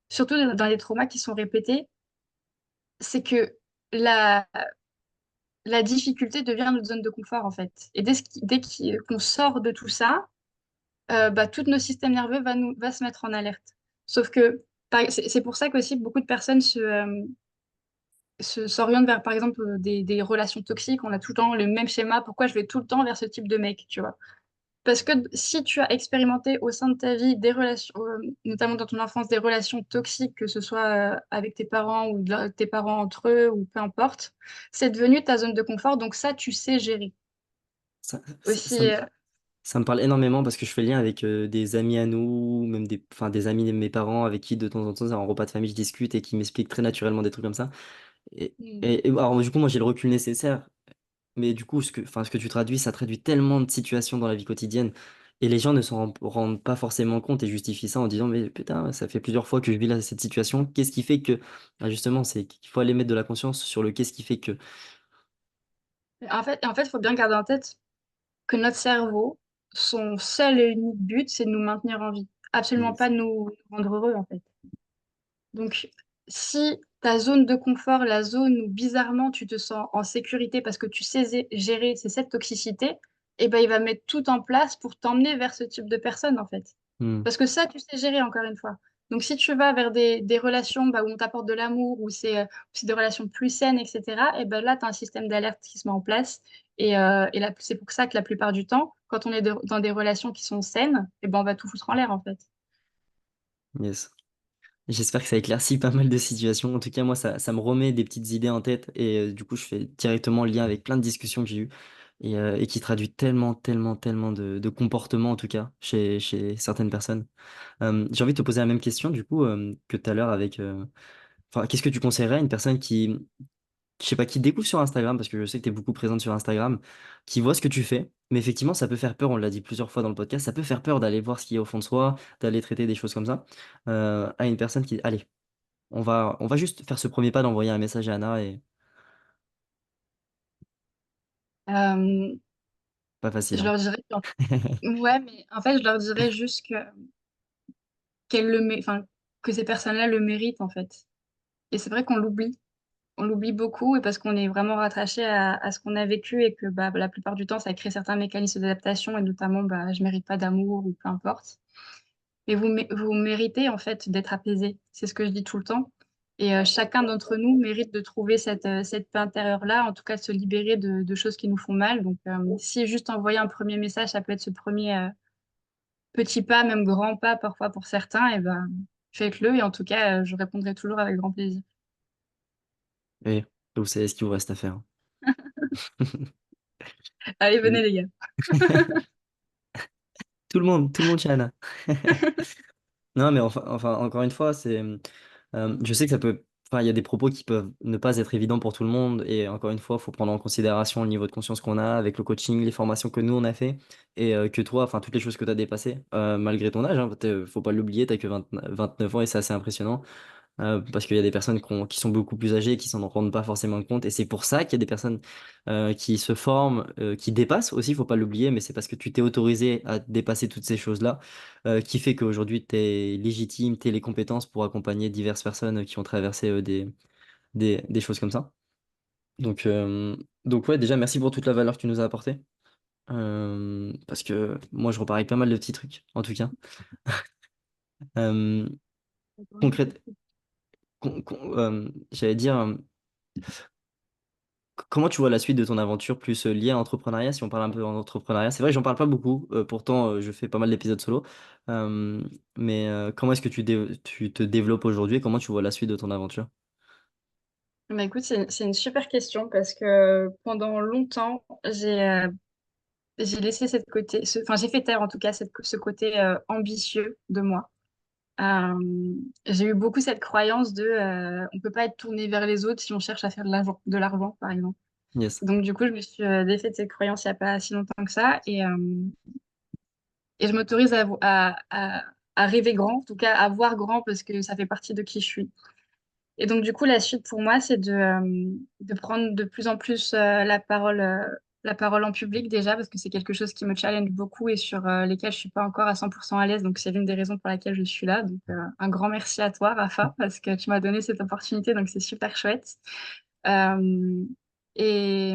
surtout dans les traumas qui sont répétés, c'est que la, la difficulté devient notre zone de confort, en fait. Et qu'on sort de tout ça, tout notre système nerveux va se mettre en alerte. Sauf que c'est pour ça qu'aussi beaucoup de personnes s'orientent vers, par exemple, des relations toxiques. On a tout le temps le même schéma. Pourquoi je vais tout le temps vers ce type de mec, tu vois? Parce que si tu as expérimenté au sein de ta vie des relations, notamment dans ton enfance, des relations toxiques, que ce soit avec tes parents ou tes parents entre eux, ou peu importe, c'est devenu ta zone de confort. Donc ça, tu sais gérer. Ça, ça, ça Aussi, me, ça me parle énormément parce que je fais le lien avec des amis à nous, même enfin, des amis de mes parents avec qui de temps en temps, en repas de famille, je discute et qui m'expliquent très naturellement des trucs comme ça. Et, hmm. alors, du coup, moi, j'ai le recul nécessaire. Mais du coup, ce que tu traduis, ça traduit tellement de situations dans la vie quotidienne. Et les gens ne s'en rendent pas forcément compte et justifient ça en disant, mais putain, ça fait plusieurs fois que je vis là, cette situation. Qu'est-ce qui fait que... Ah, justement, c'est qu'il faut aller mettre de la conscience sur le qu'est-ce qui fait que... Il faut bien garder en tête que notre cerveau, son seul et unique but, c'est de nous maintenir en vie. Absolument Yes. pas de nous rendre heureux, en fait. Donc, si ta zone de confort, la zone où bizarrement tu te sens en sécurité parce que tu sais gérer, c'est cette toxicité, eh ben, il va mettre tout en place pour t'emmener vers ce type de personne, en fait. Hmm. Parce que ça, tu sais gérer, encore une fois. Donc, si tu vas vers des relations où on t'apporte de l'amour, où c'est des relations plus saines, etc., et ben là, tu as un système d'alerte qui se met en place. Et là, c'est pour ça que la plupart du temps, quand on est dans des relations qui sont saines, eh ben, on va tout foutre en l'air, en fait. Yes. J'espère que ça éclaircit pas mal de situations. En tout cas, moi, ça me remet des petites idées en tête et du coup, je fais directement le lien avec plein de discussions que j'ai eues et qui traduit tellement, tellement, tellement de comportements, en tout cas, chez certaines personnes. J'ai envie de te poser la même question, du coup, que tout à l'heure avec... Enfin, qu'est-ce que tu conseillerais à une personne qui, je sais pas, qui te découvre sur Instagram, parce que je sais que tu es beaucoup présente sur Instagram, qui voit ce que tu fais, mais effectivement, ça peut faire peur, on l'a dit plusieurs fois dans le podcast, ça peut faire peur d'aller voir ce qu'il y a au fond de soi, d'aller traiter des choses comme ça, à une personne qui, allez, on va juste faire ce premier pas d'envoyer un message à Anna et Euh, pas facile, je hein. leur dirais ouais, mais en fait, je leur dirais juste enfin, que ces personnes-là le méritent, en fait. Et c'est vrai qu'on l'oublie. On l'oublie beaucoup et parce qu'on est vraiment rattaché à ce qu'on a vécu et que la plupart du temps, ça crée certains mécanismes d'adaptation et notamment, je mérite pas d'amour ou peu importe. Mais vous méritez, en fait, d'être apaisé. C'est ce que je dis tout le temps. Et chacun d'entre nous mérite de trouver cette paix intérieure-là, en tout cas de se libérer de choses qui nous font mal. Donc, si juste envoyer un premier message, ça peut être ce premier, petit pas, même grand pas parfois pour certains, et ben faites-le et en tout cas, je répondrai toujours avec grand plaisir. Et vous savez ce qu'il vous reste à faire. Allez, venez les gars. Tout le monde chez Anna. Non, mais encore une fois, je sais que ça peut, enfin, il y a des propos qui peuvent ne pas être évidents pour tout le monde. Et encore une fois, il faut prendre en considération le niveau de conscience qu'on a avec le coaching, les formations que nous on a fait et que toi, enfin, toutes les choses que tu as dépassées, malgré ton âge, hein, faut pas l'oublier, t'as que 29 ans et c'est assez impressionnant. Parce qu'il y a des personnes qui sont beaucoup plus âgées et qui s'en rendent pas forcément compte. Et c'est pour ça qu'il y a des personnes qui se forment, qui dépassent aussi, il faut pas l'oublier, mais c'est parce que tu t'es autorisé à dépasser toutes ces choses-là, qui fait qu'aujourd'hui tu es légitime, tu as les compétences pour accompagner diverses personnes qui ont traversé des choses comme ça. Donc, euh, donc ouais, déjà merci pour toute la valeur que tu nous as apportée. Parce que moi je repars avec pas mal de petits trucs, en tout cas. Euh, concrète, j'allais dire. Comment tu vois la suite de ton aventure plus liée à l'entrepreneuriat, si on parle un peu en entrepreneuriat? C'est vrai que j'en parle pas beaucoup, pourtant je fais pas mal d'épisodes solo. Euh, mais comment est-ce que tu te développes aujourd'hui et comment tu vois la suite de ton aventure? Bah, écoute, c'est une super question parce que pendant longtemps, j'ai laissé enfin, j'ai fait taire en tout cas ce côté ambitieux de moi. J'ai eu beaucoup cette croyance de on peut pas être tourné vers les autres si on cherche à faire de l'argent, par exemple. Yes. Donc du coup, je me suis défait de cette croyance il n'y a pas si longtemps que ça et je m'autorise à rêver grand, en tout cas à voir grand parce que ça fait partie de qui je suis. Et donc, du coup, la suite pour moi, c'est de prendre de plus en plus la parole en public déjà, parce que c'est quelque chose qui me challenge beaucoup et sur lesquels je suis pas encore à 100% à l'aise. Donc, c'est l'une des raisons pour laquelle je suis là. Donc, un grand merci à toi, Rafa, parce que tu m'as donné cette opportunité. Donc, c'est super chouette. Euh, et,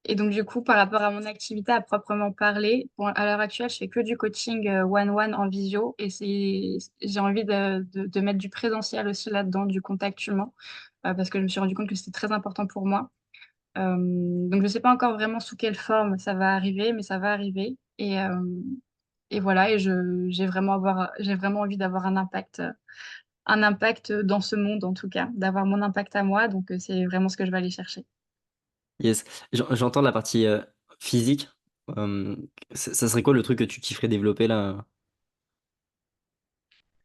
et donc, du coup, par rapport à mon activité à proprement parler, bon, à l'heure actuelle, je fais que du coaching one-one en visio et j'ai envie de mettre du présentiel aussi là-dedans, du contact humain, parce que je me suis rendu compte que c'était très important pour moi. Donc, je ne sais pas encore vraiment sous quelle forme ça va arriver, mais ça va arriver. Et voilà, j'ai vraiment envie d'avoir un impact dans ce monde, en tout cas, d'avoir mon impact à moi. Donc, c'est vraiment ce que je vais aller chercher. Yes. J'entends la partie physique. Euh, ça serait quoi le truc que tu kifferais développer là?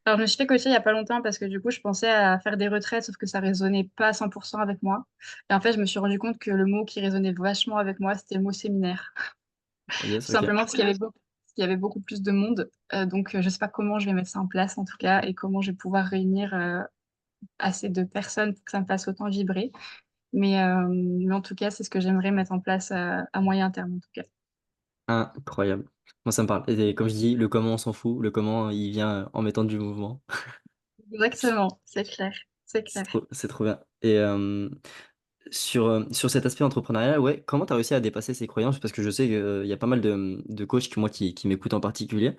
Alors, je me suis fait coacher il y a pas longtemps parce que du coup, je pensais à faire des retraites, sauf que ça résonnait pas à 100% avec moi. Et en fait, je me suis rendu compte que le mot qui résonnait vachement avec moi, c'était le mot séminaire. Yes, Tout ok. simplement parce qu'il y avait beaucoup plus de monde. Donc, je sais pas comment je vais mettre ça en place, en tout cas, et comment je vais pouvoir réunir assez de personnes pour que ça me fasse autant vibrer. Mais en tout cas, c'est ce que j'aimerais mettre en place à moyen terme, en tout cas. Incroyable. Moi, ça me parle. Et comme je dis, le comment, on s'en fout. Le comment, il vient en mettant du mouvement. Exactement, c'est clair, c'est clair. C'est trop bien. Et sur cet aspect entrepreneurial, ouais, comment tu as réussi à dépasser ces croyances? Parce que je sais qu'il y a pas mal de coachs qui m'écoutent en particulier,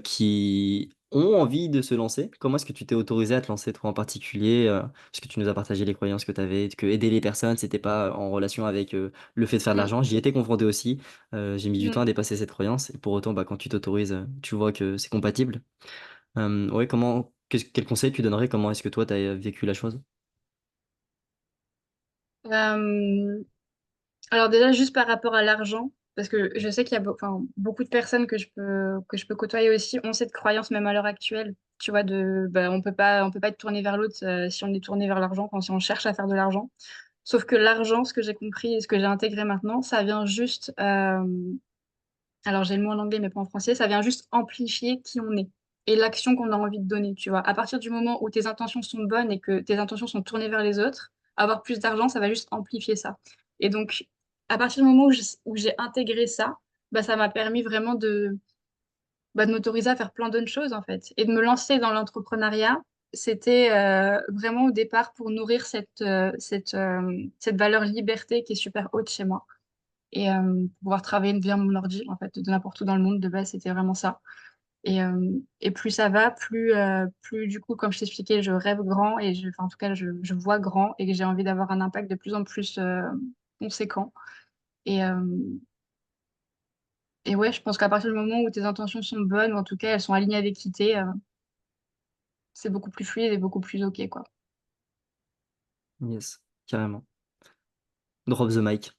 qui ont envie de se lancer. Comment est-ce que tu t'es autorisé à te lancer, toi en particulier? Parce que tu nous as partagé les croyances que tu avais, que aider les personnes, c'était pas en relation avec le fait de faire de Mm. l'argent. J'y étais confronté aussi. J'ai mis du temps Mm. à dépasser cette croyance. Et pour autant, bah, quand tu t'autorises, tu vois que c'est compatible. Ouais, quel conseil tu donnerais? Comment est-ce que toi, tu as vécu la chose? Euh, Alors déjà, juste par rapport à l'argent, parce que je sais qu'il y a enfin, beaucoup de personnes que je peux côtoyer aussi ont cette croyance même à l'heure actuelle, tu vois, bah, on peut pas être tourné vers l'autre si on est tourné vers l'argent, quand si on cherche à faire de l'argent. Sauf que l'argent, ce que j'ai compris et ce que j'ai intégré maintenant, ça vient juste, alors j'ai le mot en anglais mais pas en français, ça vient juste amplifier qui on est et l'action qu'on a envie de donner, tu vois. À partir du moment où tes intentions sont bonnes et que tes intentions sont tournées vers les autres, avoir plus d'argent, ça va juste amplifier ça. Et donc, à partir du moment où j'ai intégré ça, bah, ça m'a permis vraiment de m'autoriser à faire plein d'autres choses, en fait. Et de me lancer dans l'entrepreneuriat, c'était vraiment au départ pour nourrir cette valeur liberté qui est super haute chez moi et pouvoir travailler via mon ordi, en fait, de n'importe où dans le monde. De base, c'était vraiment ça. Et plus ça va, plus du coup, comme je t'expliquais, je rêve grand enfin, en tout cas, je vois grand et que j'ai envie d'avoir un impact de plus en plus conséquent. Et, euh, et ouais, je pense qu'à partir du moment où tes intentions sont bonnes, ou en tout cas, elles sont alignées avec l'équité, c'est beaucoup plus fluide et beaucoup plus OK, quoi. Yes, carrément. Drop the mic.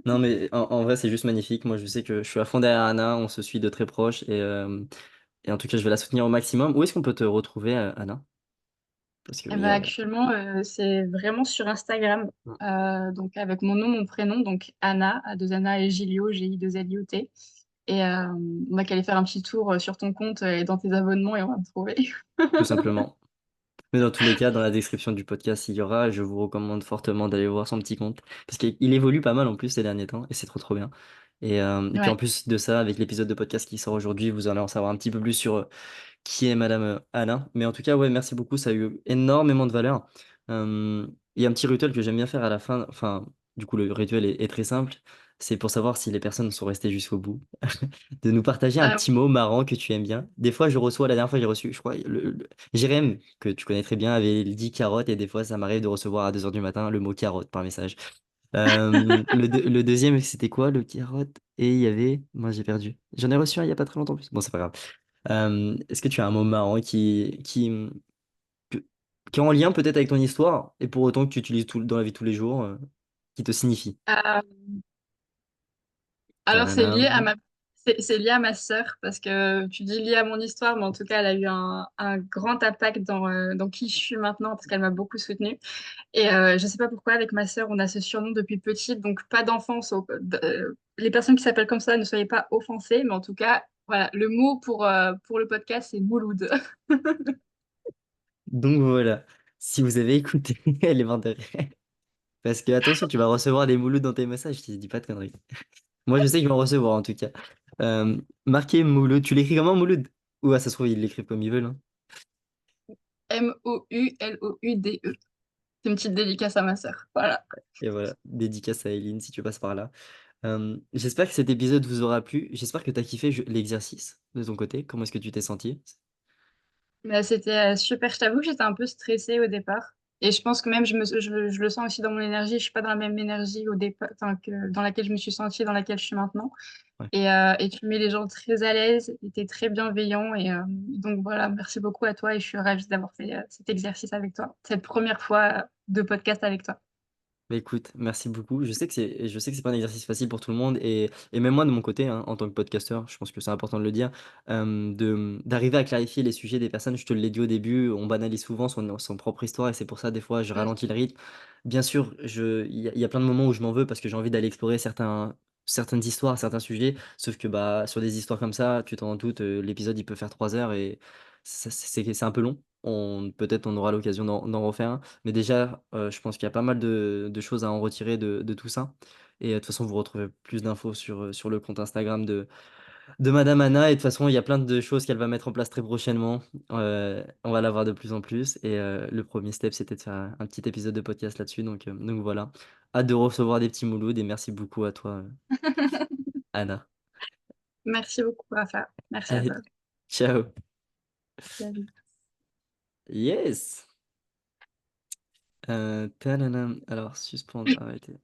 Non, mais en vrai, c'est juste magnifique. Moi, je sais que je suis à fond derrière Anna, on se suit de très proche et en tout cas, je vais la soutenir au maximum. Où est-ce qu'on peut te retrouver, Anna? Parce qu'il Et ben, y a. actuellement, c'est vraiment sur Instagram, donc avec mon nom, mon prénom, donc Anna, a 2 Anna et Gilio, Gilio. Et on a qu'à aller faire un petit tour sur ton compte et dans tes abonnements et on va me trouver. Tout simplement. Mais dans tous les cas, dans la description du podcast, il y aura. Je vous recommande fortement d'aller voir son petit compte. Parce qu'il évolue pas mal en plus ces derniers temps et c'est trop trop bien. Et puis en Ouais. plus de ça, avec l'épisode de podcast qui sort aujourd'hui, vous allez en savoir un petit peu plus sur qui est Madame Anna. Mais en tout cas, ouais, merci beaucoup. Ça a eu énormément de valeur. Euh, Il y a un petit rituel que j'aime bien faire à la fin. Enfin, du coup, le rituel est très simple. C'est pour savoir si les personnes sont restées jusqu'au bout. De nous partager un Euh, petit mot marrant que tu aimes bien. Des fois, je reçois, la dernière fois, j'ai reçu, je crois, Jérém, que tu connais très bien, avait dit carotte. Et des fois, ça m'arrive de recevoir à 2 heures du matin le mot carotte par message. Le deuxième, c'était quoi, le carotte? Et il y avait. Moi, j'ai perdu. J'en ai reçu un il y a pas très longtemps en plus. Bon, c'est pas grave. Est-ce que tu as un mot marrant que- qui est en lien peut-être avec ton histoire et pour autant que tu utilises dans la vie de tous les jours, qui te signifie? euh, alors Tadadam. C'est lié à ma sœur, parce que tu dis lié à mon histoire, mais en tout cas, elle a eu un grand impact dans qui je suis maintenant, parce qu'elle m'a beaucoup soutenue. Et je sais pas pourquoi, avec ma sœur, on a ce surnom depuis petite, donc pas d'enfance. Les personnes qui s'appellent comme ça, ne soyez pas offensées, mais en tout cas, voilà, le mot pour le podcast, c'est Mouloud. Donc voilà, si vous avez écouté les de parce que attention, tu vas recevoir des mouloud dans tes messages, je te dis pas de conneries. Moi, je sais qu'ils vont recevoir en tout cas. Marquez Mouloud, tu l'écris comment Mouloud? Ou ah, ça se trouve, ils l'écrivent comme ils veulent, hein. Mouloude. C'est une petite dédicace à ma sœur. Voilà. Et voilà, dédicace à Eileen si tu passes par là. J'espère que cet épisode vous aura plu. J'espère que tu as kiffé l'exercice de ton côté. Comment est-ce que tu t'es senti? Mais c'était super. Je t'avoue que j'étais un peu stressée au départ. Et je pense que même je le sens aussi dans mon énergie. Je suis pas dans la même énergie au départ, enfin, que dans laquelle je me suis sentie, dans laquelle je suis maintenant. Ouais. Et tu mets les gens très à l'aise, et t'es très bienveillant. Et donc voilà, merci beaucoup à toi et je suis ravie d'avoir fait cet exercice avec toi. Cette première fois de podcast avec toi. Bah, écoute, merci beaucoup. Je sais que c'est pas un exercice facile pour tout le monde et même moi de mon côté, hein, en tant que podcasteur, je pense que c'est important de le dire, d'arriver à clarifier les sujets des personnes. Je te l'ai dit au début, on banalise souvent son propre histoire et c'est pour ça des fois je Mm. ralentis le rythme. Bien sûr, il y a plein de moments où je m'en veux parce que j'ai envie d'aller explorer certaines histoires, certains sujets, sauf que bah sur des histoires comme ça, tu t'en doutes, l'épisode il peut faire 3 heures et c'est un peu long. Peut-être on aura l'occasion d'en refaire un. Mais déjà, je pense qu'il y a pas mal de choses à en retirer de tout ça et de toute façon, vous retrouvez plus d'infos sur le compte Instagram de madame Anna et de toute façon, il y a plein de choses qu'elle va mettre en place très prochainement. On va la voir de plus en plus et le premier step, c'était de faire un petit épisode de podcast là-dessus donc voilà. Hâte de recevoir des petits moulouds et merci beaucoup à toi, Anna. Merci beaucoup, Rafa. Merci à Allez, toi. ciao. Salut. Yes! Tadadam. Alors suspendre, arrêter.